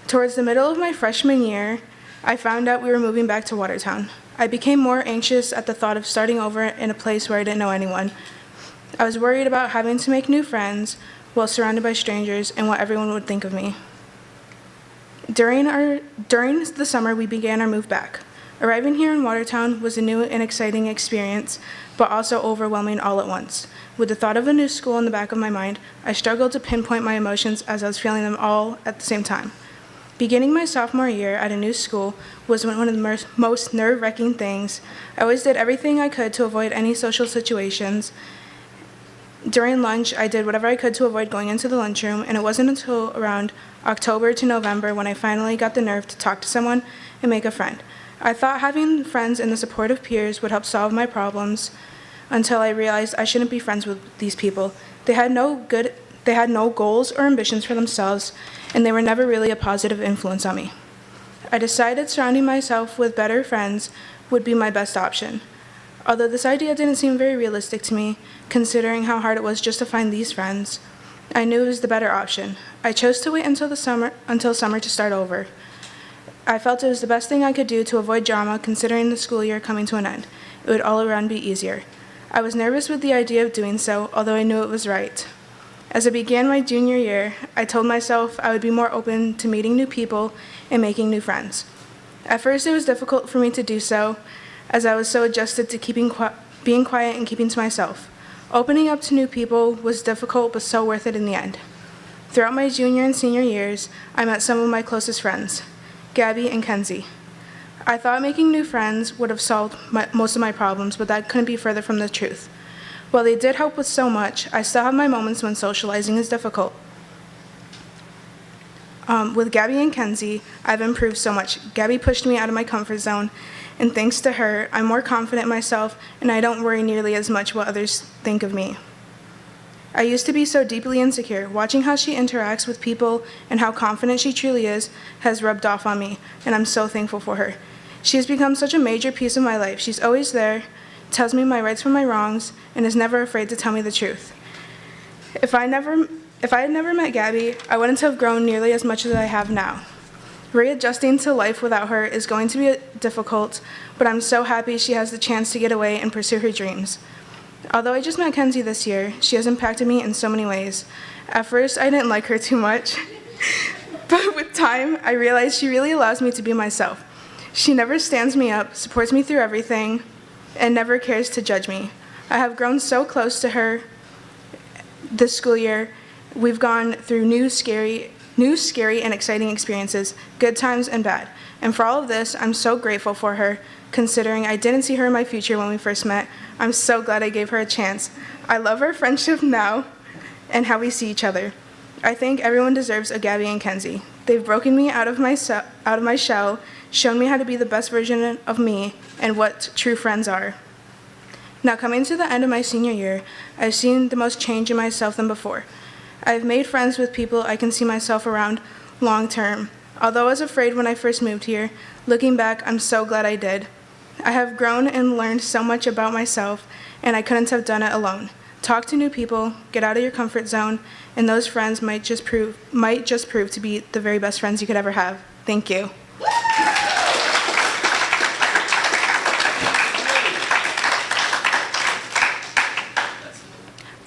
Towards the middle of my freshman year, I found out we were moving back to Watertown. I became more anxious at the thought of starting over in a place where I didn't know anyone. I was worried about having to make new friends while surrounded by strangers and what everyone would think of me. During the summer, we began our move back. Arriving here in Watertown was a new and exciting experience, but also overwhelming all at once. With the thought of a new school in the back of my mind, I struggled to pinpoint my emotions as I was feeling them all at the same time. Beginning my sophomore year at a new school was one of the most nerve-wracking things. I always did everything I could to avoid any social situations. During lunch, I did whatever I could to avoid going into the lunchroom, and it wasn't until around October to November when I finally got the nerve to talk to someone and make a friend. I thought having friends and the support of peers would help solve my problems until I realized I shouldn't be friends with these people. They had no goals or ambitions for themselves, and they were never really a positive influence on me. I decided surrounding myself with better friends would be my best option. Although this idea didn't seem very realistic to me, considering how hard it was just to find these friends, I knew it was the better option. I chose to wait until summer to start over. I felt it was the best thing I could do to avoid drama, considering the school year coming to an end. It would all around be easier. I was nervous with the idea of doing so, although I knew it was right. As I began my junior year, I told myself I would be more open to meeting new people and making new friends. At first, it was difficult for me to do so, as I was so adjusted to being quiet and keeping to myself. Opening up to new people was difficult, but so worth it in the end. Throughout my junior and senior years, I met some of my closest friends, Gabby and Kenzie. I thought making new friends would have solved most of my problems, but that couldn't be further from the truth. While they did help with so much, I still have my moments when socializing is difficult. With Gabby and Kenzie, I've improved so much. Gabby pushed me out of my comfort zone, and thanks to her, I'm more confident in myself, and I don't worry nearly as much what others think of me. I used to be so deeply insecure. Watching how she interacts with people and how confident she truly is has rubbed off on me, and I'm so thankful for her. She has become such a major piece of my life. She's always there, tells me my rights from my wrongs, and is never afraid to tell me the truth. If I had never met Gabby, I wouldn't have grown nearly as much as I have now. Readjusting to life without her is going to be difficult, but I'm so happy she has the chance to get away and pursue her dreams. Although I just met Kenzie this year, she has impacted me in so many ways. At first, I didn't like her too much, but with time, I realized she really allows me to be myself. She never stands me up, supports me through everything, and never cares to judge me. I have grown so close to her this school year. We've gone through new, scary, and exciting experiences, good times and bad. And for all of this, I'm so grateful for her, considering I didn't see her in my future when we first met. I'm so glad I gave her a chance. I love our friendship now and how we see each other. I think everyone deserves a Gabby and Kenzie. They've broken me out of my shell, shown me how to be the best version of me, and what true friends are. Now, coming to the end of my senior year, I've seen the most change in myself than before. I've made friends with people I can see myself around long term. Although I was afraid when I first moved here, looking back, I'm so glad I did. I have grown and learned so much about myself, and I couldn't have done it alone. Talk to new people, get out of your comfort zone, and those friends might just prove to be the very best friends you could ever have. Thank you.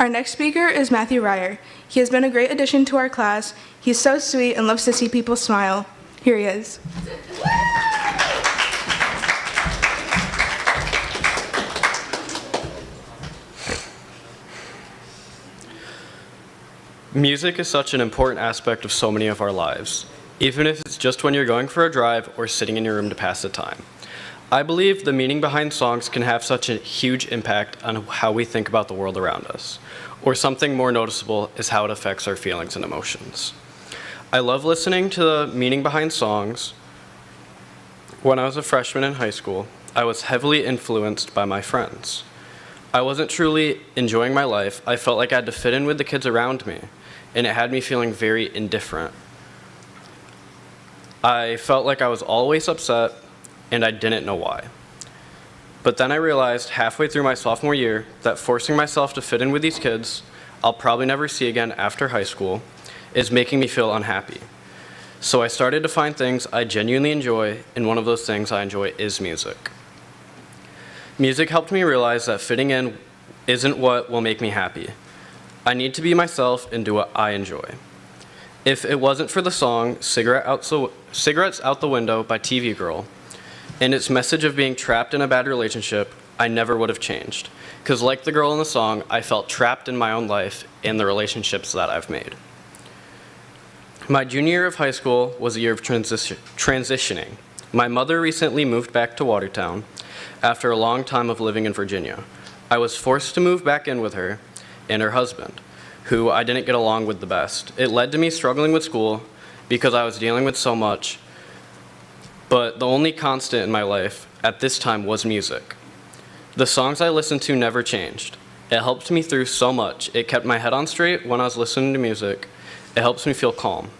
Our next speaker is Matthew Ryer. He has been a great addition to our class. He's so sweet and loves to see people smile. Here he is. Music is such an important aspect of so many of our lives, even if it's just when you're going for a drive or sitting in your room to pass the time. I believe the meaning behind songs can have such a huge impact on how we think about the world around us, or something more noticeable is how it affects our feelings and emotions. I love listening to the meaning behind songs. When I was a freshman in high school, I was heavily influenced by my friends. I wasn't truly enjoying my life. I felt like I had to fit in with the kids around me, and it had me feeling very indifferent. I felt like I was always upset, and I didn't know why. But then I realized halfway through my sophomore year that forcing myself to fit in with these kids I'll probably never see again after high school is making me feel unhappy. So I started to find things I genuinely enjoy, and one of those things I enjoy is music. Music helped me realize that fitting in isn't what will make me happy. I need to be myself and do what I enjoy. If it wasn't for the song Cigarettes Out the Window by TV Girl and its message of being trapped in a bad relationship, I never would have changed. Because like the girl in the song, I felt trapped in my own life and the relationships that I've made. My junior year of high school was a year of transitioning. My mother recently moved back to Watertown after a long time of living in Virginia. I was forced to move back in with her and her husband, who I didn't get along with the best. It led to me struggling with school because I was dealing with so much, but the only constant in my life at this time was music. The songs I listened to never changed. It helped me through so much. It kept my head on straight when I was listening to music. It helps me feel calm.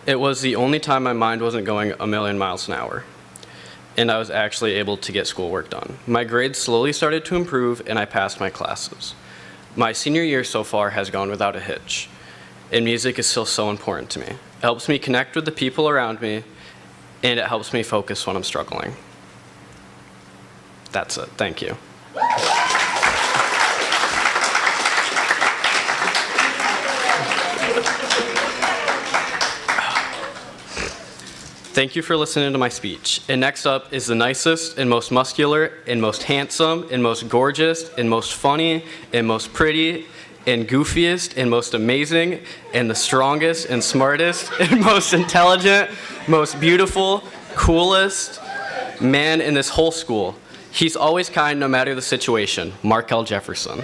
It was the only time my mind wasn't going a million miles an hour, and I was actually able to get schoolwork done. My grades slowly started to improve, and I passed my classes. My senior year so far has gone without a hitch, and music is still so important to me. It helps me connect with the people around me, and it helps me focus when I'm struggling. That's it. Thank you. Thank you for listening to my speech. And next up is the nicest and most muscular and most handsome and most gorgeous and most funny and most pretty and goofiest and most amazing and the strongest and smartest and most intelligent, most beautiful, coolest man in this whole school. He's always kind no matter the situation. Markel Jefferson.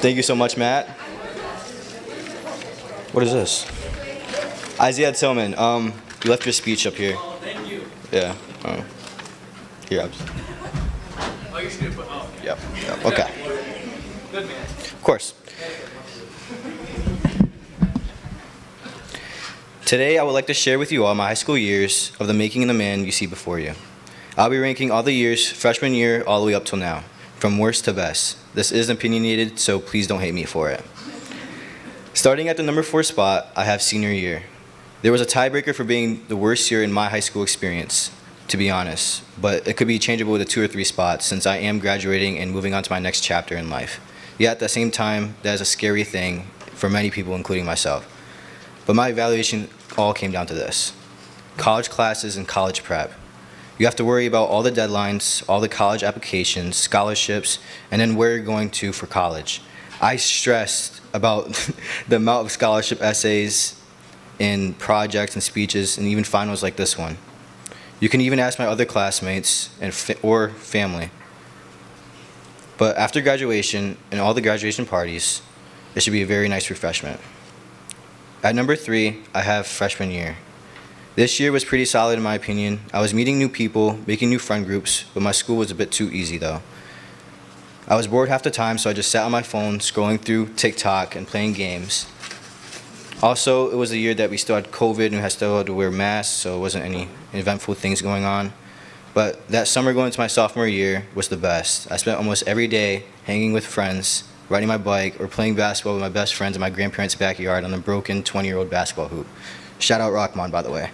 Thank you so much, Matt. What is this? Isaiah Tillman, you left your speech up here. Oh, thank you. Yeah. Here, Oh, you're just gonna put, oh. Yep. Okay. Good man. Of course. Today, I would like to share with you all my high school years of the making of the man you see before you. I'll be ranking all the years, freshman year all the way up till now, from worst to best. This is opinionated, so please don't hate me for it. Starting at the number 4 spot, I have senior year. There was a tiebreaker for being the worst year in my high school experience, to be honest, but it could be changeable to 2 or 3 spots since I am graduating and moving on to my next chapter in life. Yet at the same time, that is a scary thing for many people, including myself. But my evaluation all came down to this: college classes and college prep. You have to worry about all the deadlines, all the college applications, scholarships, and then where you're going to for college. I stressed about the amount of scholarship essays and projects and speeches and even finals like this one. You can even ask my other classmates or family. But after graduation and all the graduation parties, it should be a very nice refreshment. At number 3, I have freshman year. This year was pretty solid in my opinion. I was meeting new people, making new friend groups, but my school was a bit too easy though. I was bored half the time, so I just sat on my phone scrolling through TikTok and playing games. Also, it was the year that we still had COVID and we still had to wear masks, so it wasn't any eventful things going on. But that summer going into my sophomore year was the best. I spent almost every day hanging with friends, riding my bike, or playing basketball with my best friends in my grandparents' backyard on the broken 20-year-old basketball hoop. Shout out Rockmon, by the way.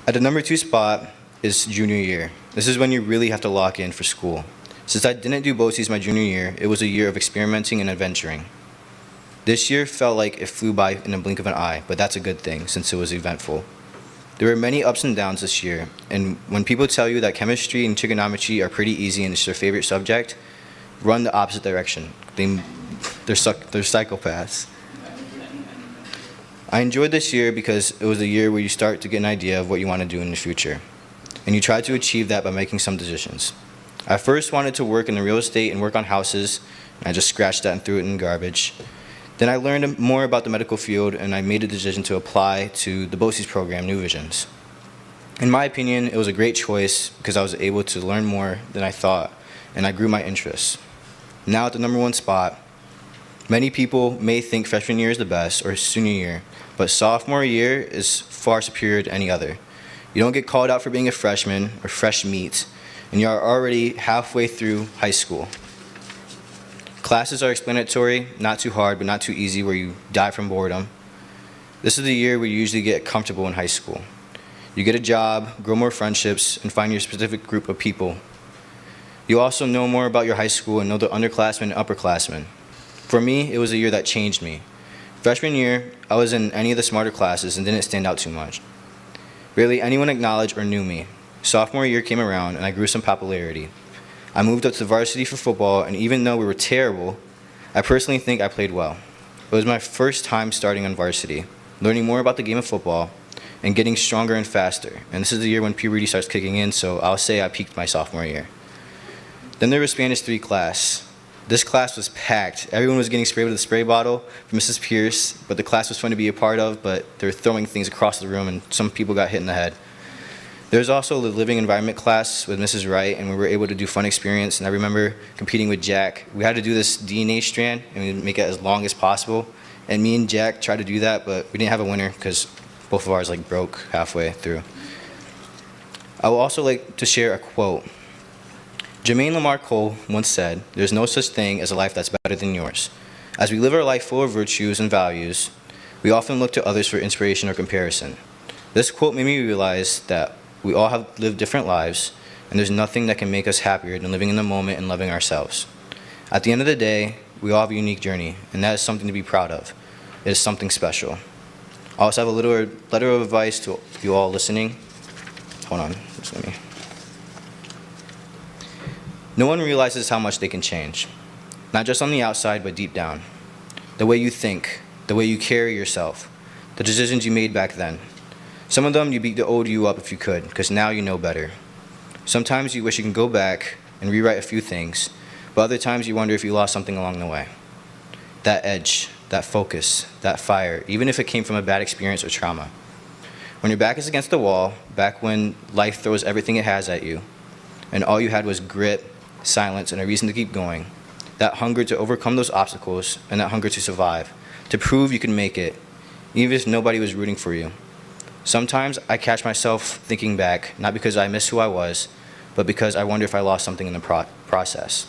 At the number 2 spot is junior year. This is when you really have to lock in for school. Since I didn't do BOCES my junior year, it was a year of experimenting and adventuring. This year felt like it flew by in a blink of an eye, but that's a good thing since it was eventful. There were many ups and downs this year, and when people tell you that chemistry and trigonometry are pretty easy and it's their favorite subject, run the opposite direction. They're psychopaths. I enjoyed this year because it was a year where you start to get an idea of what you want to do in the future, and you try to achieve that by making some decisions. I first wanted to work in the real estate and work on houses, and I just scratched that and threw it in the garbage. Then I learned more about the medical field, and I made a decision to apply to the BOCES program, New Visions. In my opinion, it was a great choice because I was able to learn more than I thought, and I grew my interests. Now at the number 1 spot, many people may think freshman year is the best or senior year, but sophomore year is far superior to any other. You don't get called out for being a freshman or fresh meat, and you are already halfway through high school. Classes are explanatory, not too hard, but not too easy where you die from boredom. This is the year where you usually get comfortable in high school. You get a job, grow more friendships, and find your specific group of people. You also know more about your high school and know the underclassmen and upperclassmen. For me, it was a year that changed me. Freshman year, I was in any of the smarter classes and didn't stand out too much. Barely anyone acknowledged or knew me. Sophomore year came around and I grew some popularity. I moved up to varsity for football, and even though we were terrible, I personally think I played well. It was my first time starting on varsity, learning more about the game of football, and getting stronger and faster. And this is the year when puberty starts kicking in, so I'll say I peaked my sophomore year. Then there was Spanish 3 class. This class was packed. Everyone was getting sprayed with a spray bottle from Mrs. Pierce, but the class was fun to be a part of, but they were throwing things across the room, and some people got hit in the head. There was also the living environment class with Mrs. Wright, and we were able to do fun experience, and I remember competing with Jack. We had to do this DNA strand, and we'd make it as long as possible, and me and Jack tried to do that, but we didn't have a winner because both of ours broke halfway through. I would also like to share a quote. Jermaine Lamar Cole once said, "There's no such thing as a life that's better than yours." As we live our life full of virtues and values, we often look to others for inspiration or comparison. This quote made me realize that we all have lived different lives, and there's nothing that can make us happier than living in the moment and loving ourselves. At the end of the day, we all have a unique journey, and that is something to be proud of. It is something special. I also have a little letter of advice to you all listening. Hold on, just let me. No one realizes how much they can change, not just on the outside, but deep down. The way you think, the way you carry yourself, the decisions you made back then. Some of them you beat the old you up if you could, because now you know better. Sometimes you wish you can go back and rewrite a few things, but other times you wonder if you lost something along the way. That edge, that focus, that fire, even if it came from a bad experience or trauma. When your back is against the wall, back when life throws everything it has at you, and all you had was grit, silence, and a reason to keep going, that hunger to overcome those obstacles, and that hunger to survive, to prove you can make it, even if nobody was rooting for you. Sometimes I catch myself thinking back, not because I miss who I was, but because I wonder if I lost something in the process.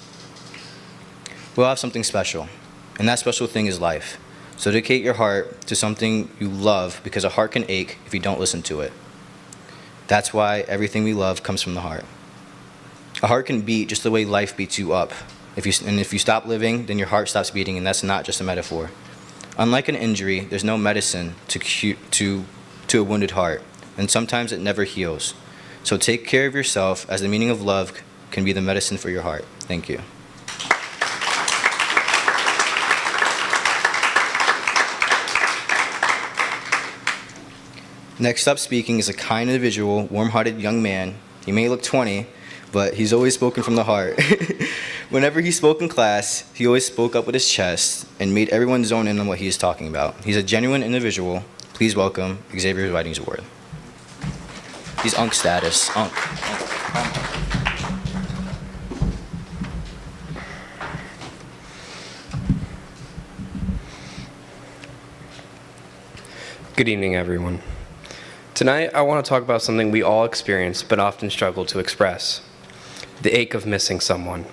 We'll have something special, and that special thing is life. So dedicate your heart to something you love, because a heart can ache if you don't listen to it. That's why everything we love comes from the heart. A heart can beat just the way life beats you up. If you stop living, then your heart stops beating, and that's not just a metaphor. Unlike an injury, there's no medicine to a wounded heart, and sometimes it never heals. So take care of yourself, as the meaning of love can be the medicine for your heart. Thank you. Next up speaking is a kind individual, warm-hearted young man. He may look 20, but he's always spoken from the heart. Whenever he spoke in class, he always spoke up with his chest and made everyone zone in on what he is talking about. He's a genuine individual. Please welcome Xavier Whiting's Award. He's Unk status. Unk. Good evening, everyone. Tonight, I want to talk about something we all experience but often struggle to express: the ache of missing someone.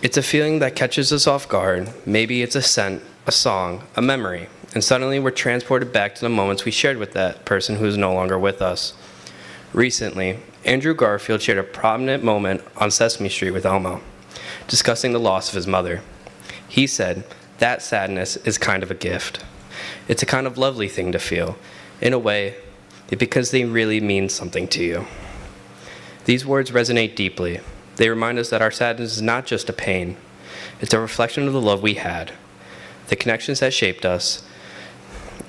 It's a feeling that catches us off guard. Maybe it's a scent, a song, a memory, and suddenly we're transported back to the moments we shared with that person who is no longer with us. Recently, Andrew Garfield shared a prominent moment on Sesame Street with Elmo, discussing the loss of his mother. He said, "That sadness is kind of a gift. It's a kind of lovely thing to feel, in a way, because they really mean something to you." These words resonate deeply. They remind us that our sadness is not just a pain. It's a reflection of the love we had, the connections that shaped us,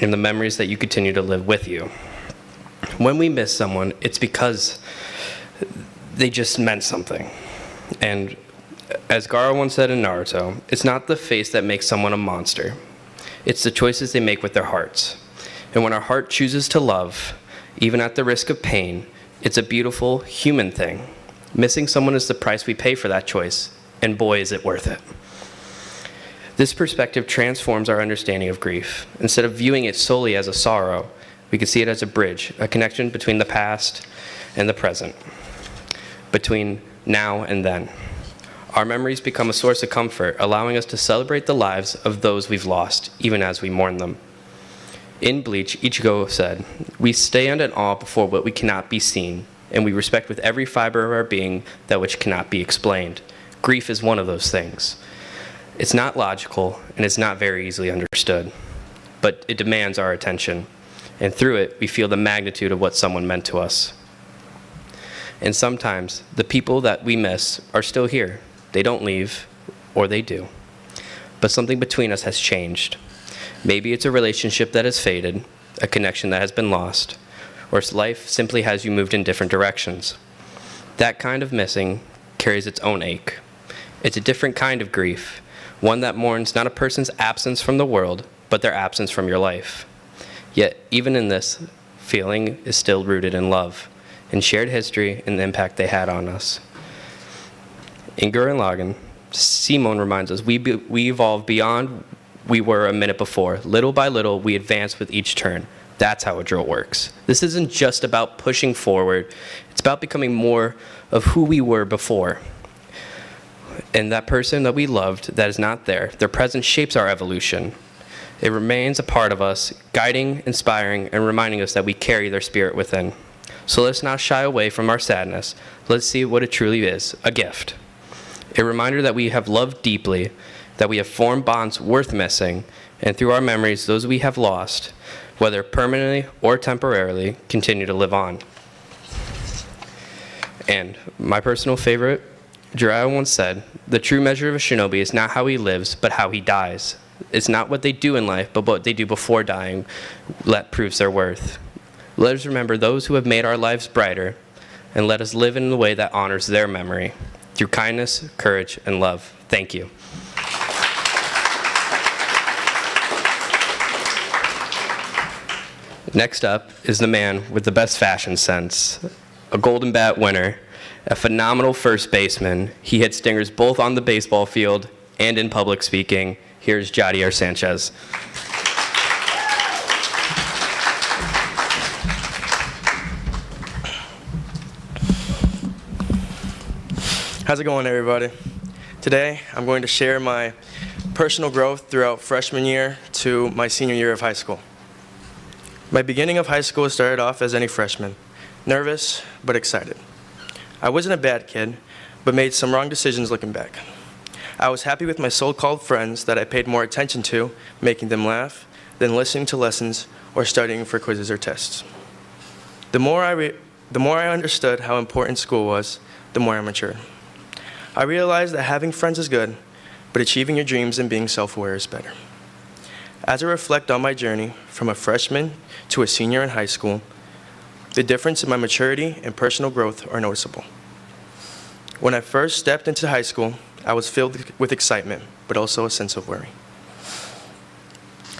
and the memories that you continue to live with you. When we miss someone, it's because they just meant something. And as Gaara once said in Naruto, it's not the face that makes someone a monster. It's the choices they make with their hearts. And when our heart chooses to love, even at the risk of pain, it's a beautiful human thing. Missing someone is the price we pay for that choice, and boy, is it worth it. This perspective transforms our understanding of grief. Instead of viewing it solely as a sorrow, we can see it as a bridge, a connection between the past and the present, between now and then. Our memories become a source of comfort, allowing us to celebrate the lives of those we've lost, even as we mourn them. In Bleach, Ichigo said, "We stand in awe before what we cannot be seen, and we respect with every fiber of our being that which cannot be explained." Grief is one of those things. It's not logical, and it's not very easily understood, but it demands our attention, and through it, we feel the magnitude of what someone meant to us. And sometimes, the people that we miss are still here. They don't leave, or they do. But something between us has changed. Maybe it's a relationship that has faded, a connection that has been lost, or life simply has you moved in different directions. That kind of missing carries its own ache. It's a different kind of grief, one that mourns not a person's absence from the world, but their absence from your life. Yet, even in this, feeling is still rooted in love, in shared history and the impact they had on us. In Gurren Lagann, Simon reminds us we evolve beyond we were a minute before. Little by little, we advance with each turn. That's how a drill works. This isn't just about pushing forward. It's about becoming more of who we were before. And that person that we loved that is not there, their presence shapes our evolution. It remains a part of us, guiding, inspiring, and reminding us that we carry their spirit within. So let's not shy away from our sadness. Let's see what it truly is, a gift. A reminder that we have loved deeply, that we have formed bonds worth missing, and through our memories, those we have lost, whether permanently or temporarily, continue to live on. And my personal favorite, Jiraiya once said, "The true measure of a shinobi is not how he lives, but how he dies." It's not what they do in life, but what they do before dying that proves their worth. Let us remember those who have made our lives brighter, and let us live in the way that honors their memory, through kindness, courage, and love. Thank you. Next up is the man with the best fashion sense, a Golden Bat winner, a phenomenal first baseman. He hit stingers both on the baseball field and in public speaking. Here's Jadier Sanchez. How's it going, everybody? Today, I'm going to share my personal growth throughout freshman year to my senior year of high school. My beginning of high school started off as any freshman, nervous but excited. I wasn't a bad kid, but made some wrong decisions looking back. I was happy with my so-called friends that I paid more attention to, making them laugh, than listening to lessons or studying for quizzes or tests. The more I understood how important school was, the more I matured. I realized that having friends is good, but achieving your dreams and being self-aware is better. As I reflect on my journey from a freshman to a senior in high school, the difference in my maturity and personal growth are noticeable. When I first stepped into high school, I was filled with excitement, but also a sense of worry.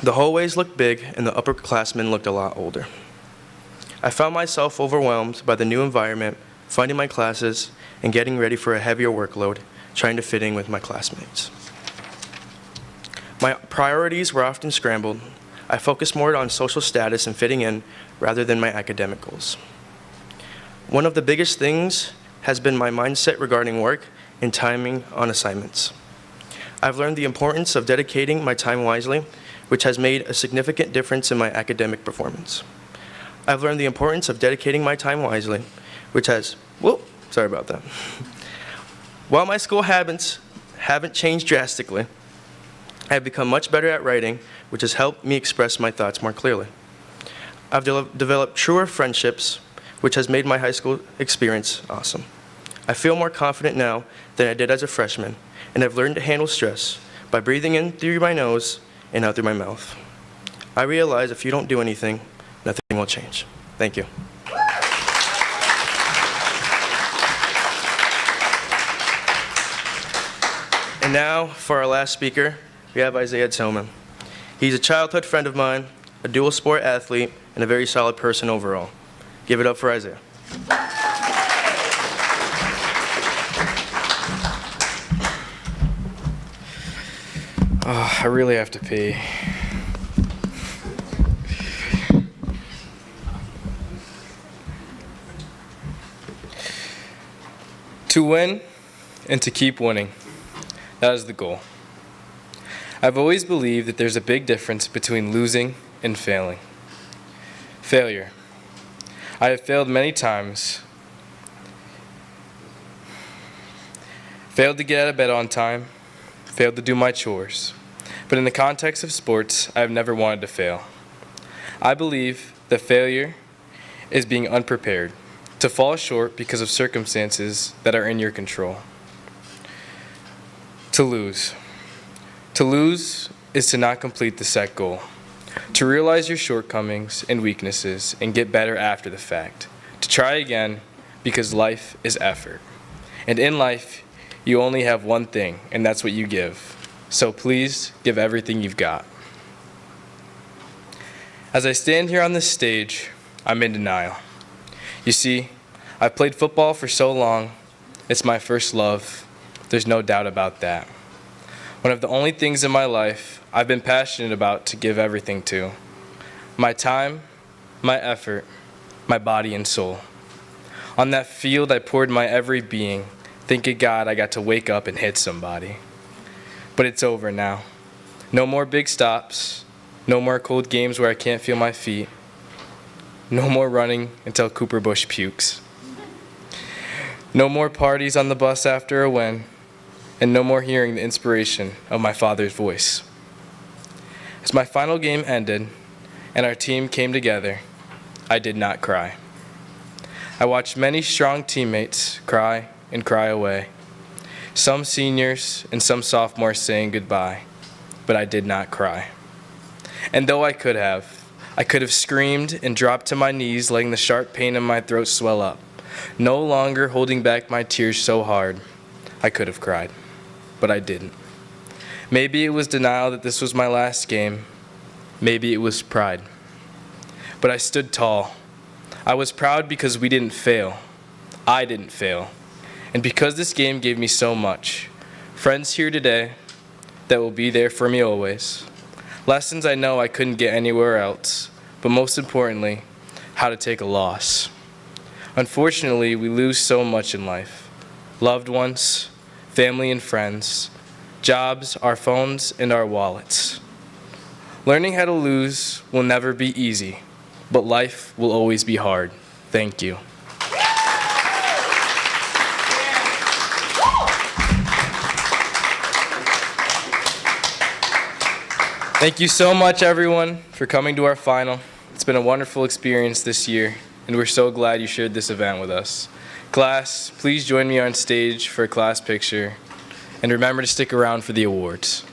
The hallways looked big, and the upperclassmen looked a lot older. I found myself overwhelmed by the new environment, finding my classes, and getting ready for a heavier workload, trying to fit in with my classmates. My priorities were often scrambled. I focused more on social status and fitting in rather than my academic goals. One of the biggest things has been my mindset regarding work and timing on assignments. I've learned the importance of dedicating my time wisely, which has made a significant difference in my academic performance. I've learned the importance of dedicating my time wisely, which has, sorry about that. While my school habits haven't changed drastically, I have become much better at writing, which has helped me express my thoughts more clearly. I've developed truer friendships, which has made my high school experience awesome. I feel more confident now than I did as a freshman, and I've learned to handle stress by breathing in through my nose and out through my mouth. I realize if you don't do anything, nothing will change. Thank you. And now, for our last speaker, we have Isaiah Tillman. He's a childhood friend of mine, a dual sport athlete, and a very solid person overall. Give it up for Isaiah. Oh, I really have to pee. To win and to keep winning. That is the goal. I've always believed that there's a big difference between losing and failing. Failure. I have failed many times. Failed to get out of bed on time. Failed to do my chores. But in the context of sports, I have never wanted to fail. I believe that failure is being unprepared, to fall short because of circumstances that are in your control. To lose. To lose is to not complete the set goal. To realize your shortcomings and weaknesses and get better after the fact. To try again because life is effort. And in life, you only have one thing, and that's what you give. So please give everything you've got. As I stand here on this stage, I'm in denial. You see, I've played football for so long. It's my first love. There's no doubt about that. One of the only things in my life I've been passionate about to give everything to. My time, my effort, my body and soul. On that field, I poured my every being. Thank God I got to wake up and hit somebody. But it's over now. No more big stops. No more cold games where I can't feel my feet. No more running until Cooper Bush pukes. No more parties on the bus after a win. And no more hearing the inspiration of my father's voice. As my final game ended and our team came together, I did not cry. I watched many strong teammates cry and cry away. Some seniors and some sophomores saying goodbye, but I did not cry. And though I could have screamed and dropped to my knees, letting the sharp pain in my throat swell up, no longer holding back my tears so hard. I could have cried, but I didn't. Maybe it was denial that this was my last game. Maybe it was pride. But I stood tall. I was proud because we didn't fail. I didn't fail. And because this game gave me so much. Friends here today that will be there for me always. Lessons I know I couldn't get anywhere else. But most importantly, how to take a loss. Unfortunately, we lose so much in life. Loved ones, family and friends, jobs, our phones, and our wallets. Learning how to lose will never be easy, but life will always be hard. Thank you. Thank you so much, everyone, for coming to our final. It's been a wonderful experience this year, and we're so glad you shared this event with us. Class, please join me on stage for a class picture, and remember to stick around for the awards.